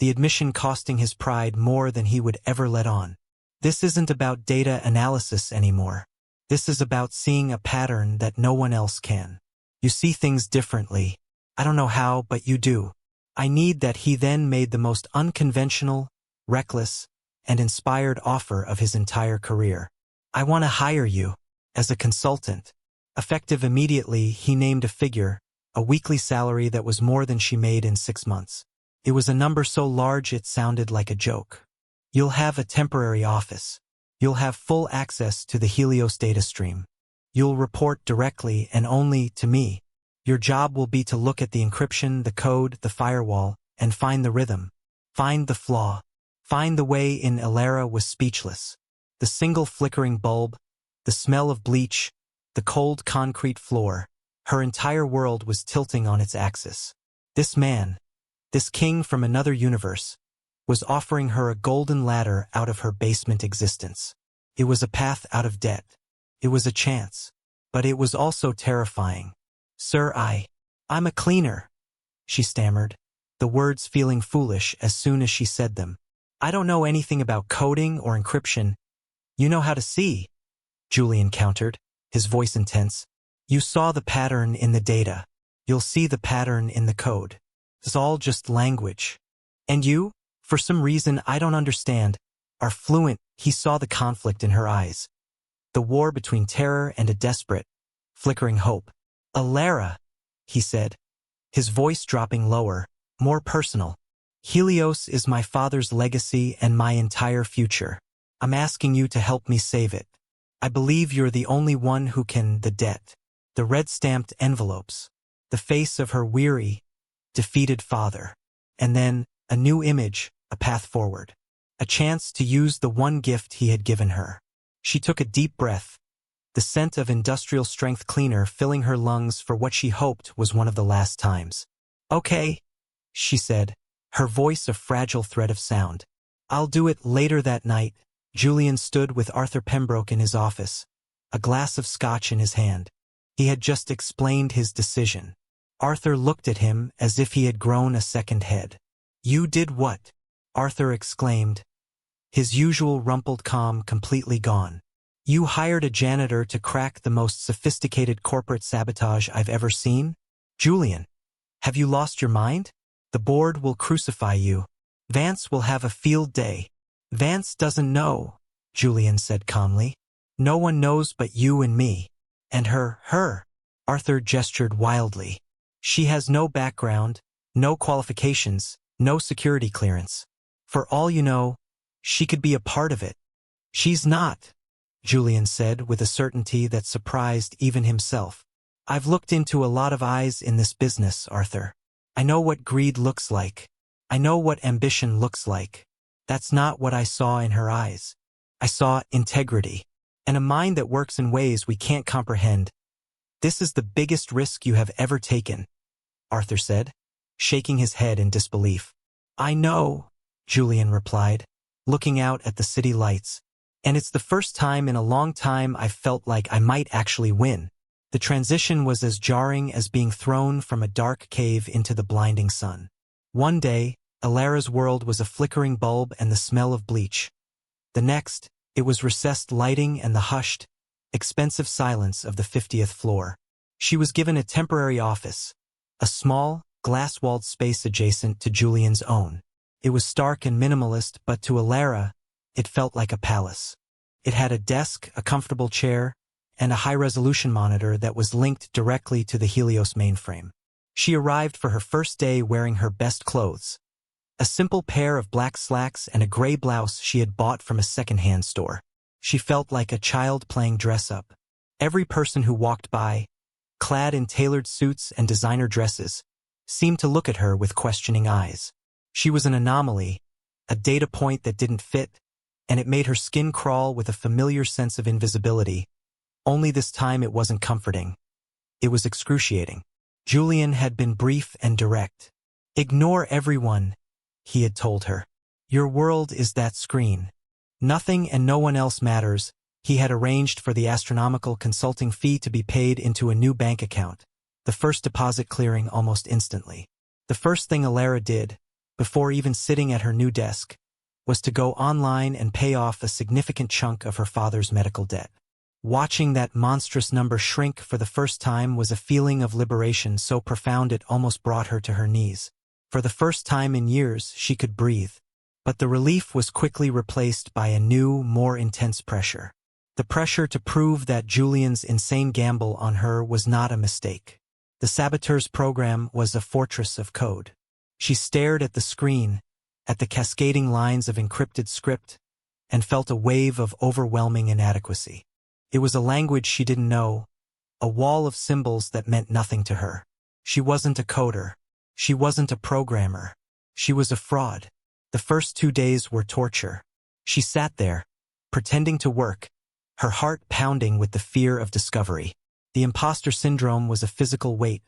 the admission costing his pride more than he would ever let on. "This isn't about data analysis anymore. This is about seeing a pattern that no one else can. You see things differently. I don't know how, but you do. I need that." He then made the most unconventional, reckless, and inspired offer of his entire career. "I want to hire you as a consultant." Effective immediately, he named a figure, a weekly salary that was more than she made in 6 months. It was a number so large it sounded like a joke. "You'll have a temporary office. You'll have full access to the Helios data stream. You'll report directly and only to me. Your job will be to look at the encryption, the code, the firewall, and find the rhythm. Find the flaw. Find the way in." Alara was speechless. The single flickering bulb, the smell of bleach, the cold concrete floor, her entire world was tilting on its axis. This man, this king from another universe, was offering her a golden ladder out of her basement existence. It was a path out of debt. It was a chance. But it was also terrifying. "Sir, I'm a cleaner," she stammered, the words feeling foolish as soon as she said them. "I don't know anything about coding or encryption." "You know how to see," Julian countered, his voice intense. "You saw the pattern in the data. You'll see the pattern in the code. It's all just language. And you, for some reason I don't understand, are fluent." He saw the conflict in her eyes, the war between terror and a desperate, flickering hope. "Alara," he said, his voice dropping lower, more personal. "Helios is my father's legacy and my entire future. I'm asking you to help me save it. I believe you're the only one who can." The debt, the red-stamped envelopes, the face of her weary, defeated father. And then, a new image, a path forward. A chance to use the one gift he had given her. She took a deep breath, the scent of industrial-strength cleaner filling her lungs for what she hoped was one of the last times. "Okay," she said, her voice a fragile thread of sound. "I'll do it later that night." Julian stood with Arthur Pembroke in his office, a glass of scotch in his hand. He had just explained his decision. Arthur looked at him as if he had grown a second head. "You did what?" Arthur exclaimed, his usual rumpled calm completely gone. "You hired a janitor to crack the most sophisticated corporate sabotage I've ever seen? Julian, have you lost your mind? The board will crucify you. Vance will have a field day." "Vance doesn't know," Julian said calmly. "No one knows but you and me. And her. Arthur gestured wildly. "She has no background, no qualifications, no security clearance. For all you know, she could be a part of it." "She's not," Julian said with a certainty that surprised even himself. "I've looked into a lot of eyes in this business, Arthur. I know what greed looks like. I know what ambition looks like. That's not what I saw in her eyes. I saw integrity, and a mind that works in ways we can't comprehend. This is the biggest risk you have ever taken," Arthur said, shaking his head in disbelief. "I know," Julian replied, looking out at the city lights. "And it's the first time in a long time I've felt like I might actually win." The transition was as jarring as being thrown from a dark cave into the blinding sun. One day, Alara's world was a flickering bulb and the smell of bleach. The next, it was recessed lighting and the hushed, expensive silence of the 50th floor. She was given a temporary office, a small, glass-walled space adjacent to Julian's own. It was stark and minimalist, but to Alara, it felt like a palace. It had a desk, a comfortable chair, and a high-resolution monitor that was linked directly to the Helios mainframe. She arrived for her first day wearing her best clothes, a simple pair of black slacks and a gray blouse she had bought from a second-hand store. She felt like a child playing dress-up. Every person who walked by, clad in tailored suits and designer dresses, seemed to look at her with questioning eyes. She was an anomaly, a data point that didn't fit, and it made her skin crawl with a familiar sense of invisibility. Only this time it wasn't comforting. It was excruciating. Julian had been brief and direct. "Ignore everyone," he had told her. "Your world is that screen. Nothing and no one else matters." He had arranged for the astronomical consulting fee to be paid into a new bank account, the first deposit clearing almost instantly. The first thing Alara did, before even sitting at her new desk, was to go online and pay off a significant chunk of her father's medical debt. Watching that monstrous number shrink for the first time was a feeling of liberation so profound it almost brought her to her knees. For the first time in years, she could breathe. But the relief was quickly replaced by a new, more intense pressure. The pressure to prove that Julian's insane gamble on her was not a mistake. The saboteur's program was a fortress of code. She stared at the screen, at the cascading lines of encrypted script, and felt a wave of overwhelming inadequacy. It was a language she didn't know, a wall of symbols that meant nothing to her. She wasn't a coder. She wasn't a programmer. She was a fraud. The first 2 days were torture. She sat there, pretending to work, her heart pounding with the fear of discovery. The imposter syndrome was a physical weight,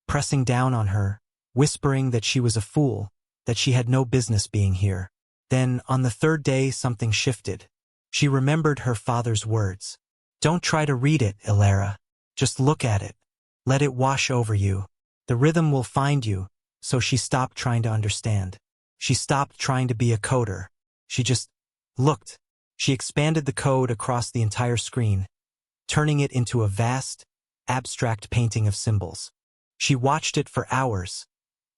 pressing down on her, whispering that she was a fool, that she had no business being here. Then, on the 3rd day, something shifted. She remembered her father's words. "Don't try to read it, Alara. Just look at it. Let it wash over you. The rhythm will find you." So she stopped trying to understand. She stopped trying to be a coder. She just looked. She expanded the code across the entire screen, turning it into a vast, abstract painting of symbols. She watched it for hours,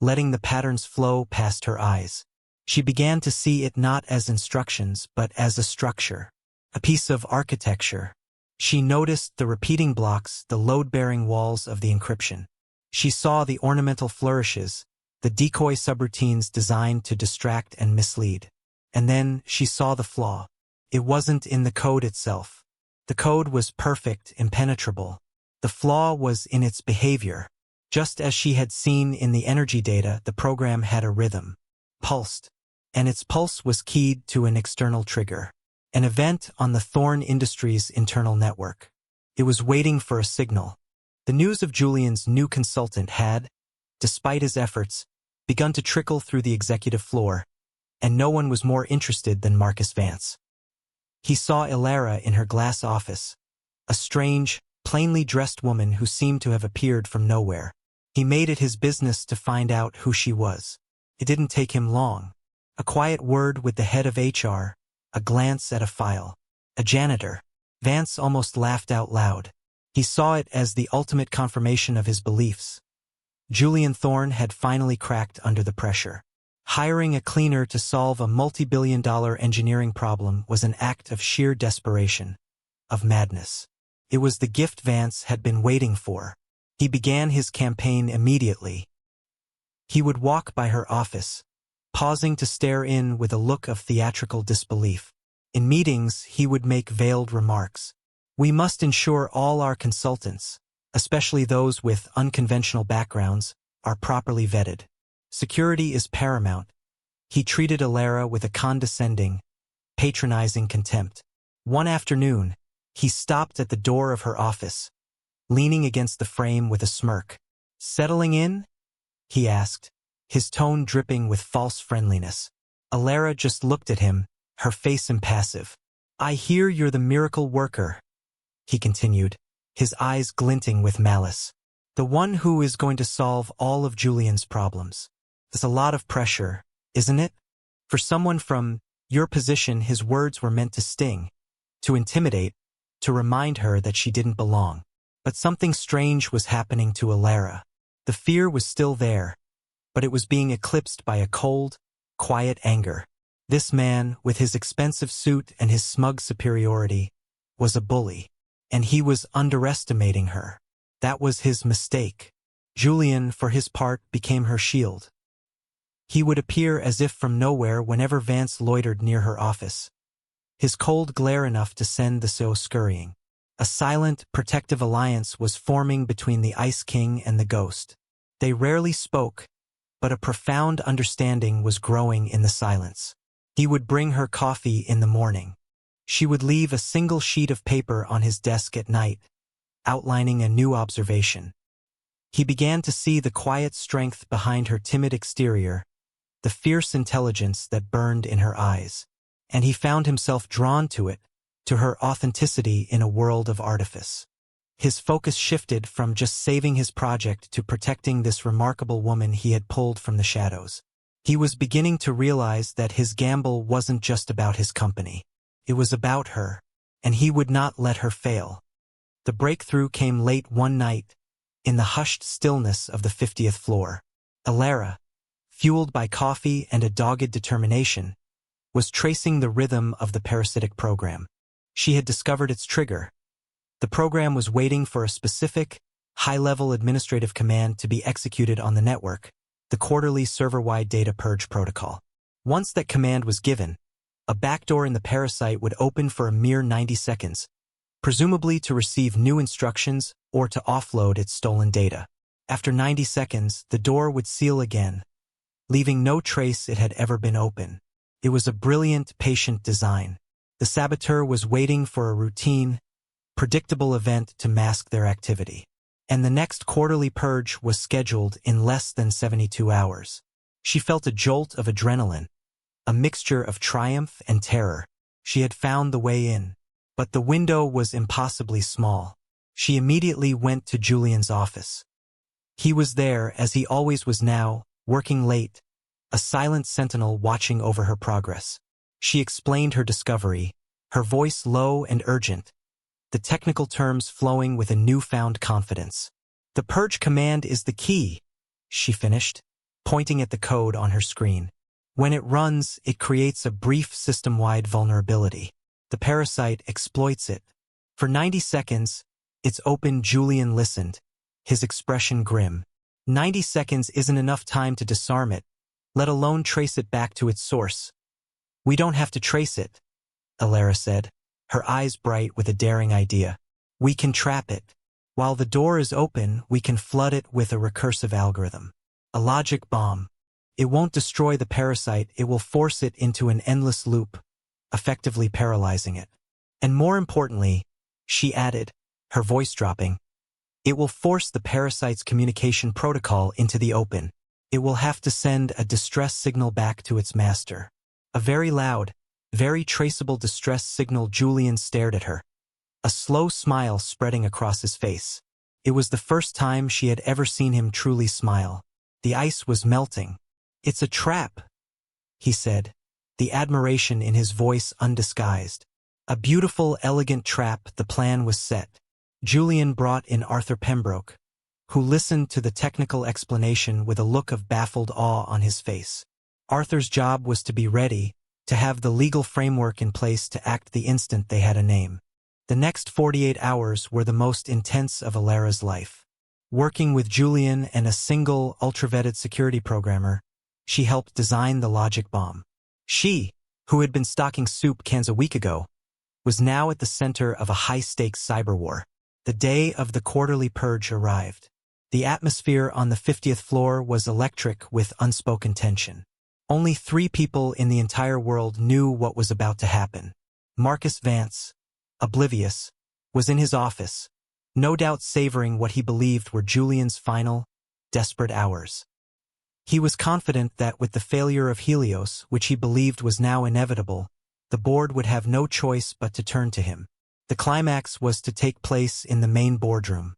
letting the patterns flow past her eyes. She began to see it not as instructions, but as a structure, a piece of architecture. She noticed the repeating blocks, the load-bearing walls of the encryption. She saw the ornamental flourishes, the decoy subroutines designed to distract and mislead. And then she saw the flaw. It wasn't in the code itself. The code was perfect, impenetrable. The flaw was in its behavior. Just as she had seen in the energy data, the program had a rhythm, pulsed, and its pulse was keyed to an external trigger, an event on the Thorn Industries internal network. It was waiting for a signal. The news of Julian's new consultant had, despite his efforts, begun to trickle through the executive floor, and no one was more interested than Marcus Vance. He saw Ilara in her glass office, a strange, plainly dressed woman who seemed to have appeared from nowhere. He made it his business to find out who she was. It didn't take him long. A quiet word with the head of HR, a glance at a file. A janitor. Vance almost laughed out loud. He saw it as the ultimate confirmation of his beliefs. Julian Thorn had finally cracked under the pressure. Hiring a cleaner to solve a multi-billion-dollar engineering problem was an act of sheer desperation, of madness. It was the gift Vance had been waiting for. He began his campaign immediately. He would walk by her office, pausing to stare in with a look of theatrical disbelief. In meetings, he would make veiled remarks. "We must ensure all our consultants, especially those with unconventional backgrounds, are properly vetted. Security is paramount." He treated Ilara with a condescending, patronizing contempt. One afternoon, he stopped at the door of her office, leaning against the frame with a smirk. "Settling in?" he asked, his tone dripping with false friendliness. Ilara just looked at him, her face impassive. "I hear you're the miracle worker," he continued, his eyes glinting with malice. "The one who is going to solve all of Julian's problems. There's a lot of pressure, isn't it? For someone from your position." His words were meant to sting, to intimidate, to remind her that she didn't belong. But something strange was happening to Ilara. The fear was still there, but it was being eclipsed by a cold, quiet anger. This man, with his expensive suit and his smug superiority, was a bully, and he was underestimating her. That was his mistake. Julian, for his part, became her shield. He would appear as if from nowhere whenever Vance loitered near her office, his cold glare enough to send the so scurrying. A silent, protective alliance was forming between the Ice King and the Ghost. They rarely spoke, but a profound understanding was growing in the silence. He would bring her coffee in the morning. She would leave a single sheet of paper on his desk at night, outlining a new observation. He began to see the quiet strength behind her timid exterior, the fierce intelligence that burned in her eyes, and he found himself drawn to it, to her authenticity in a world of artifice. His focus shifted from just saving his project to protecting this remarkable woman he had pulled from the shadows. He was beginning to realize that his gamble wasn't just about his company. It was about her, and he would not let her fail. The breakthrough came late one night, in the hushed stillness of the 50th floor. Ilara, fueled by coffee and a dogged determination, was tracing the rhythm of the parasitic program. She had discovered its trigger. The program was waiting for a specific, high-level administrative command to be executed on the network, the quarterly server-wide data purge protocol. Once that command was given, a backdoor in the parasite would open for a mere 90 seconds, presumably to receive new instructions or to offload its stolen data. After 90 seconds, the door would seal again, leaving no trace it had ever been open. It was a brilliant, patient design. The saboteur was waiting for a routine, predictable event to mask their activity. And the next quarterly purge was scheduled in less than 72 hours. She felt a jolt of adrenaline, a mixture of triumph and terror. She had found the way in. But the window was impossibly small. She immediately went to Julian's office. He was there, as he always was now, working late, a silent sentinel watching over her progress. She explained her discovery, her voice low and urgent, the technical terms flowing with a newfound confidence. "The purge command is the key," she finished, pointing at the code on her screen. "When it runs, it creates a brief system-wide vulnerability. The parasite exploits it. For 90 seconds, it's open." Julian listened, his expression grim. 90 seconds isn't enough time to disarm it, let alone trace it back to its source. "We don't have to trace it," Ilara said, her eyes bright with a daring idea. "We can trap it. While the door is open, we can flood it with a recursive algorithm. A logic bomb. It won't destroy the parasite, it will force it into an endless loop, effectively paralyzing it. And more importantly, she added, her voice dropping, it will force the parasite's communication protocol into the open. It will have to send a distress signal back to its master. A very loud, very traceable distress signal. Julian stared at her, a slow smile spreading across his face. It was the first time she had ever seen him truly smile. The ice was melting. It's a trap, he said, the admiration in his voice undisguised. A beautiful, elegant trap. The plan was set. Julian brought in Arthur Pembroke, who listened to the technical explanation with a look of baffled awe on his face. Arthur's job was to be ready, to have the legal framework in place to act the instant they had a name. The next 48 hours were the most intense of Alara's life. Working with Julian and a single, ultra-vetted security programmer, she helped design the logic bomb. She, who had been stocking soup cans a week ago, was now at the center of a high-stakes cyber war. The day of the quarterly purge arrived. The atmosphere on the 50th floor was electric with unspoken tension. Only 3 people in the entire world knew what was about to happen. Marcus Vance, oblivious, was in his office, no doubt savoring what he believed were Julian's final, desperate hours. He was confident that with the failure of Helios, which he believed was now inevitable, the board would have no choice but to turn to him. The climax was to take place in the main boardroom.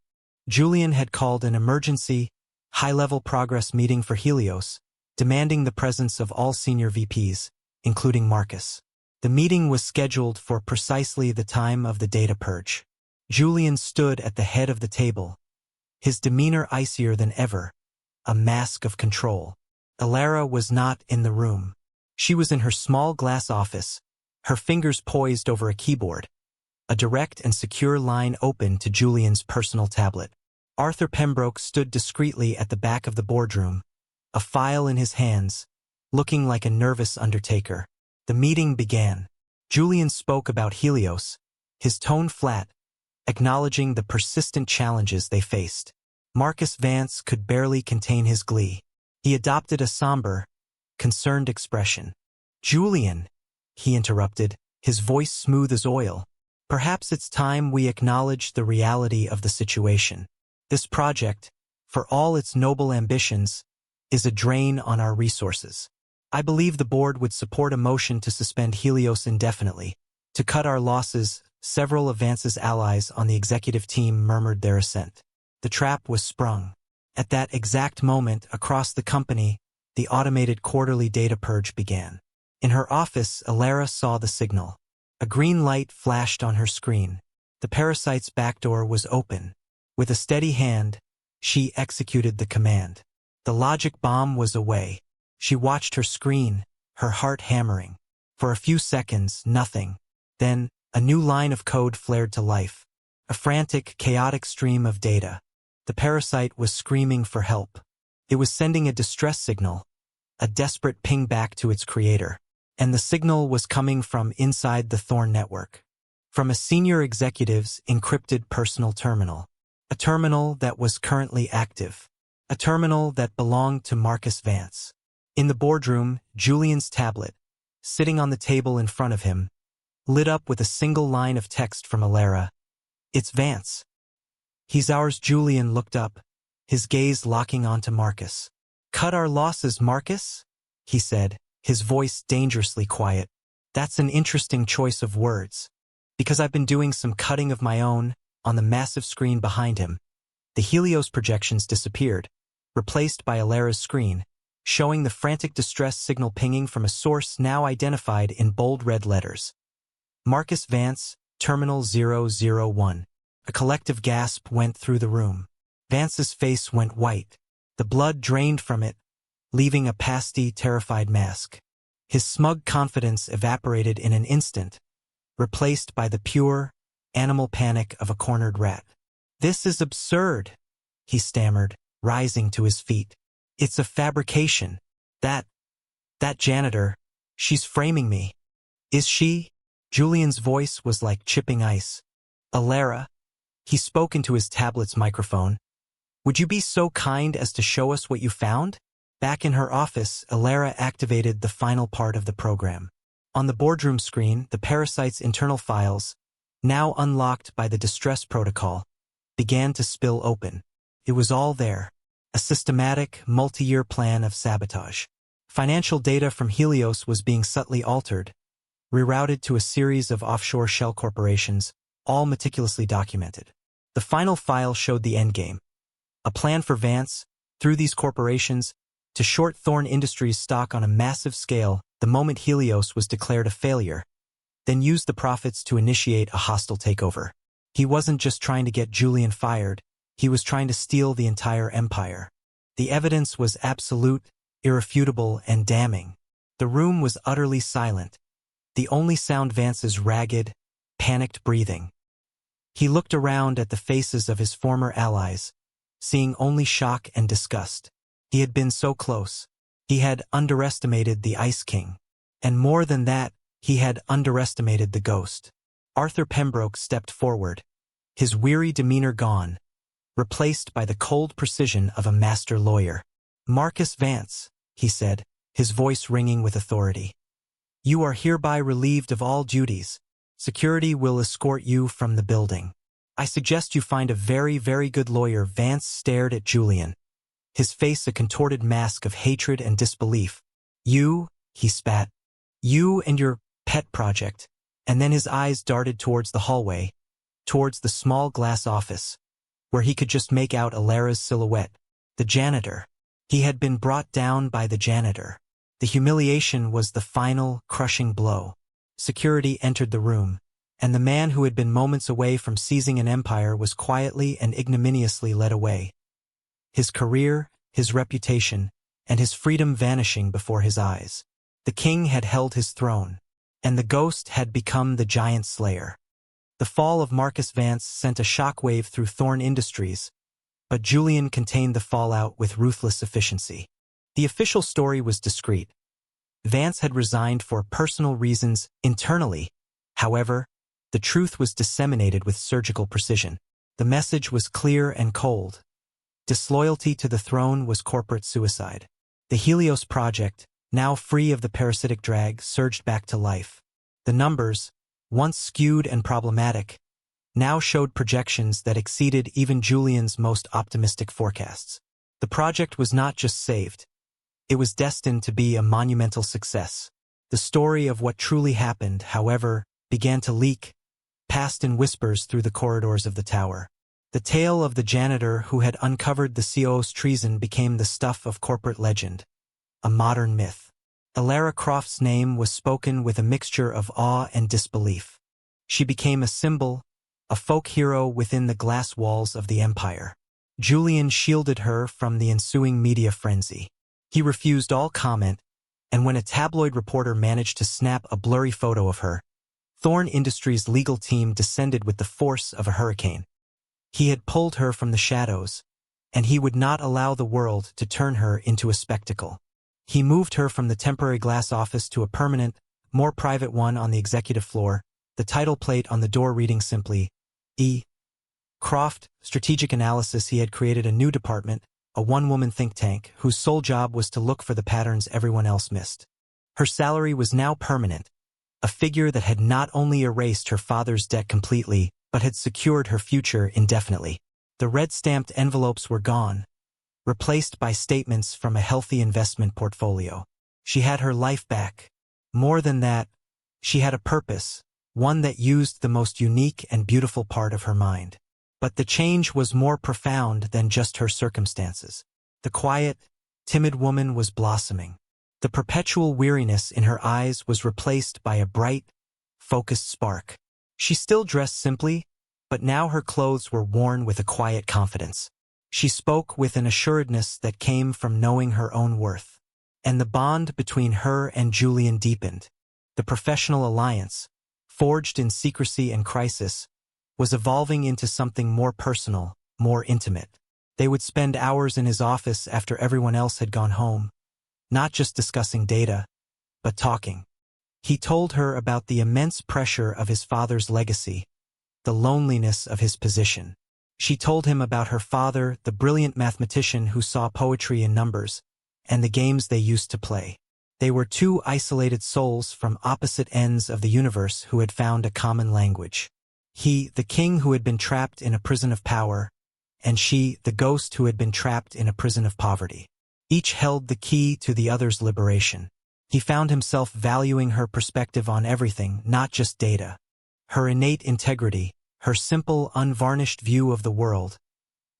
Julian had called an emergency, high-level progress meeting for Helios, demanding the presence of all senior VPs, including Marcus. The meeting was scheduled for precisely the time of the data purge. Julian stood at the head of the table, his demeanor icier than ever, a mask of control. Alara was not in the room. She was in her small glass office, her fingers poised over a keyboard, a direct and secure line open to Julian's personal tablet. Arthur Pembroke stood discreetly at the back of the boardroom, a file in his hands, looking like a nervous undertaker. The meeting began. Julian spoke about Helios, his tone flat, acknowledging the persistent challenges they faced. Marcus Vance could barely contain his glee. He adopted a somber, concerned expression. "Julian," he interrupted, his voice smooth as oil, "perhaps it's time we acknowledge the reality of the situation. This project, for all its noble ambitions, is a drain on our resources. I believe the board would support a motion to suspend Helios indefinitely. To cut our losses." Several of Vance's allies on the executive team murmured their assent. The trap was sprung. At that exact moment, across the company, the automated quarterly data purge began. In her office, Alara saw the signal. A green light flashed on her screen. The parasite's backdoor was open. With a steady hand, she executed the command. The logic bomb was away. She watched her screen, her heart hammering. For a few seconds, nothing. Then, a new line of code flared to life. A frantic, chaotic stream of data. The parasite was screaming for help. It was sending a distress signal, a desperate ping back to its creator. And the signal was coming from inside the Thorn network. From a senior executive's encrypted personal terminal. A terminal that was currently active. A terminal that belonged to Marcus Vance. In the boardroom, Julian's tablet, sitting on the table in front of him, lit up with a single line of text from Alara. "It's Vance." "He's ours." Julian looked up, his gaze locking onto Marcus. "Cut our losses, Marcus?" he said, his voice dangerously quiet. "That's an interesting choice of words. Because I've been doing some cutting of my own." On the massive screen behind him, the Helios projections disappeared, replaced by Alara's screen, showing the frantic distress signal pinging from a source now identified in bold red letters. "Marcus Vance, Terminal 001. A collective gasp went through the room. Vance's face went white. The blood drained from it, leaving a pasty, terrified mask. His smug confidence evaporated in an instant, replaced by the pure, animal panic of a cornered rat. "This is absurd," he stammered, rising to his feet. "It's a fabrication. That janitor, she's framing me." "Is she?" Julian's voice was like chipping ice. "Alara, He spoke into his tablet's microphone. "Would you be so kind as to show us what you found?" Back in her office, Alara activated the final part of the program. On the boardroom screen, the parasite's internal files, now unlocked by the distress protocol, began to spill open. It was all there. A systematic, multi-year plan of sabotage. Financial data from Helios was being subtly altered, rerouted to a series of offshore shell corporations, all meticulously documented. The final file showed the endgame. A plan for Vance, through these corporations, to short Thorn Industries stock on a massive scale the moment Helios was declared a failure, then use the profits to initiate a hostile takeover. He wasn't just trying to get Julian fired, he was trying to steal the entire empire. The evidence was absolute, irrefutable, and damning. The room was utterly silent, the only sound Vance's ragged, panicked breathing. He looked around at the faces of his former allies, seeing only shock and disgust. He had been so close. He had underestimated the Ice King. And more than that, he had underestimated the ghost. Arthur Pembroke stepped forward, his weary demeanor gone, replaced by the cold precision of a master lawyer. "Marcus Vance," he said, his voice ringing with authority. "You are hereby relieved of all duties. Security will escort you from the building. I suggest you find a very, very good lawyer." Vance stared at Julian, his face a contorted mask of hatred and disbelief. "You," he spat, "you and your pet project." And then his eyes darted towards the hallway, towards the small glass office, where he could just make out Alara's silhouette. The janitor. He had been brought down by the janitor. The humiliation was the final, crushing blow. Security entered the room, and the man who had been moments away from seizing an empire was quietly and ignominiously led away. His career, his reputation, and his freedom vanishing before his eyes. The king had held his throne, and the ghost had become the giant slayer. The fall of Marcus Vance sent a shockwave through Thorn Industries, but Julian contained the fallout with ruthless efficiency. The official story was discreet. Vance had resigned for personal reasons internally. However, the truth was disseminated with surgical precision. The message was clear and cold. Disloyalty to the throne was corporate suicide. The Helios project, now free of the parasitic drag, surged back to life. The numbers, once skewed and problematic, now showed projections that exceeded even Julian's most optimistic forecasts. The project was not just saved. It was destined to be a monumental success. The story of what truly happened, however, began to leak, passed in whispers through the corridors of the tower. The tale of the janitor who had uncovered the COO's treason became the stuff of corporate legend, a modern myth. Alara Croft's name was spoken with a mixture of awe and disbelief. She became a symbol, a folk hero within the glass walls of the empire. Julian shielded her from the ensuing media frenzy. He refused all comment, and when a tabloid reporter managed to snap a blurry photo of her, Thorn Industries' legal team descended with the force of a hurricane. He had pulled her from the shadows, and he would not allow the world to turn her into a spectacle. He moved her from the temporary glass office to a permanent, more private one on the executive floor, the title plate on the door reading simply, E. Croft, Strategic Analysis. He had created a new department, a one-woman think tank, whose sole job was to look for the patterns everyone else missed. Her salary was now permanent, a figure that had not only erased her father's debt completely, but had secured her future indefinitely. The red-stamped envelopes were gone, replaced by statements from a healthy investment portfolio. She had her life back. More than that, she had a purpose, one that used the most unique and beautiful part of her mind. But the change was more profound than just her circumstances. The quiet, timid woman was blossoming. The perpetual weariness in her eyes was replaced by a bright, focused spark. She still dressed simply, but now her clothes were worn with a quiet confidence. She spoke with an assuredness that came from knowing her own worth. And the bond between her and Julian deepened. The professional alliance, forged in secrecy and crisis, was evolving into something more personal, more intimate. They would spend hours in his office after everyone else had gone home, not just discussing data, but talking. He told her about the immense pressure of his father's legacy, the loneliness of his position. She told him about her father, the brilliant mathematician who saw poetry in numbers, and the games they used to play. They were two isolated souls from opposite ends of the universe who had found a common language. He, the king who had been trapped in a prison of power, and she, the ghost who had been trapped in a prison of poverty. Each held the key to the other's liberation. He found himself valuing her perspective on everything, not just data. Her innate integrity, her simple, unvarnished view of the world,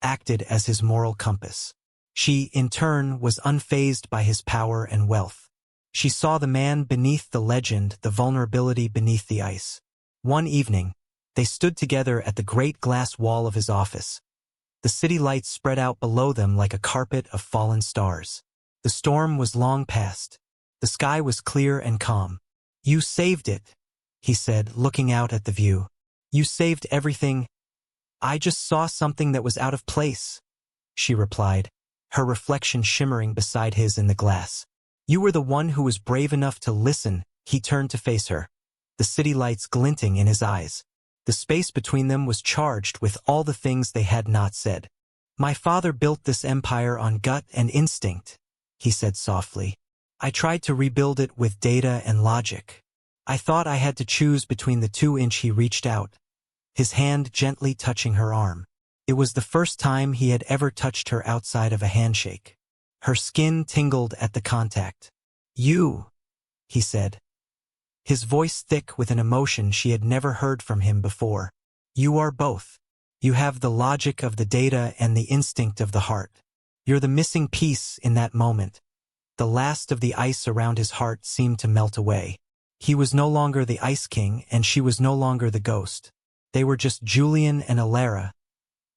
acted as his moral compass. She, in turn, was unfazed by his power and wealth. She saw the man beneath the legend, the vulnerability beneath the ice. One evening, they stood together at the great glass wall of his office. The city lights spread out below them like a carpet of fallen stars. The storm was long past. The sky was clear and calm. "You saved it," he said, looking out at the view. "You saved everything." "I just saw something that was out of place," she replied, her reflection shimmering beside his in the glass. "You were the one who was brave enough to listen." He turned to face her, the city lights glinting in his eyes. The space between them was charged with all the things they had not said. "My father built this empire on gut and instinct," he said softly. "I tried to rebuild it with data and logic. I thought I had to choose between the two." He reached out, his hand gently touching her arm. It was the first time he had ever touched her outside of a handshake. Her skin tingled at the contact. "You," he said, his voice thick with an emotion she had never heard from him before. "You are both. You have the logic of the data and the instinct of the heart. You're the missing piece in that moment." The last of the ice around his heart seemed to melt away. He was no longer the Ice King, and she was no longer the ghost. They were just Julian and Alara,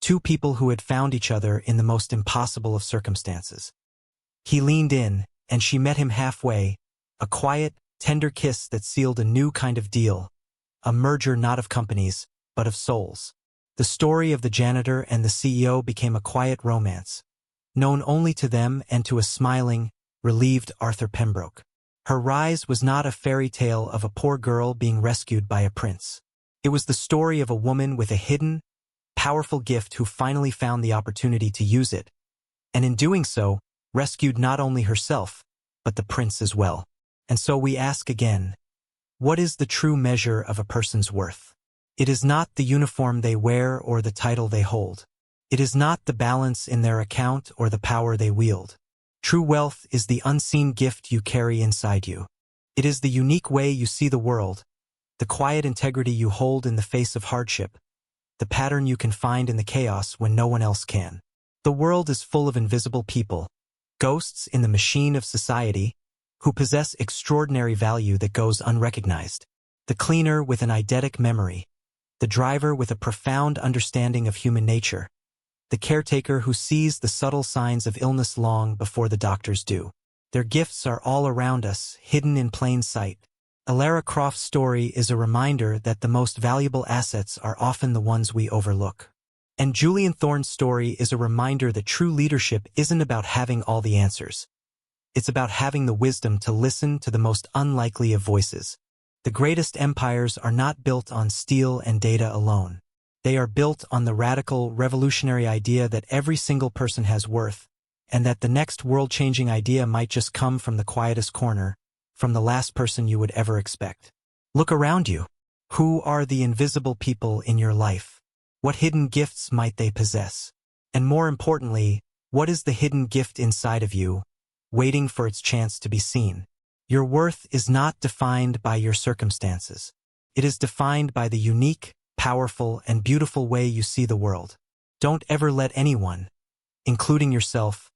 two people who had found each other in the most impossible of circumstances. He leaned in, and she met him halfway, a quiet, tender kiss that sealed a new kind of deal, a merger not of companies, but of souls. The story of the janitor and the CEO became a quiet romance, known only to them and to a smiling, relieved Arthur Pembroke. Her rise was not a fairy tale of a poor girl being rescued by a prince. It was the story of a woman with a hidden, powerful gift who finally found the opportunity to use it, and in doing so, rescued not only herself, but the prince as well. And so we ask again, what is the true measure of a person's worth? It is not the uniform they wear or the title they hold. It is not the balance in their account or the power they wield. True wealth is the unseen gift you carry inside you. It is the unique way you see the world, the quiet integrity you hold in the face of hardship, the pattern you can find in the chaos when no one else can. The world is full of invisible people, ghosts in the machine of society, who possess extraordinary value that goes unrecognized. The cleaner with an eidetic memory, the driver with a profound understanding of human nature, the caretaker who sees the subtle signs of illness long before the doctors do. Their gifts are all around us, hidden in plain sight. Alara Croft's story is a reminder that the most valuable assets are often the ones we overlook. And Julian Thorne's story is a reminder that true leadership isn't about having all the answers. It's about having the wisdom to listen to the most unlikely of voices. The greatest empires are not built on steel and data alone. They are built on the radical, revolutionary idea that every single person has worth, and that the next world-changing idea might just come from the quietest corner, from the last person you would ever expect. Look around you. Who are the invisible people in your life? What hidden gifts might they possess? And more importantly, what is the hidden gift inside of you, waiting for its chance to be seen? Your worth is not defined by your circumstances. It is defined by the unique, powerful, and beautiful way you see the world. Don't ever let anyone, including yourself,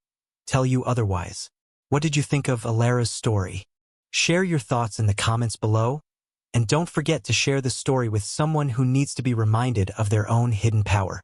tell you otherwise. What did you think of Alara's story? Share your thoughts in the comments below, and don't forget to share this story with someone who needs to be reminded of their own hidden power.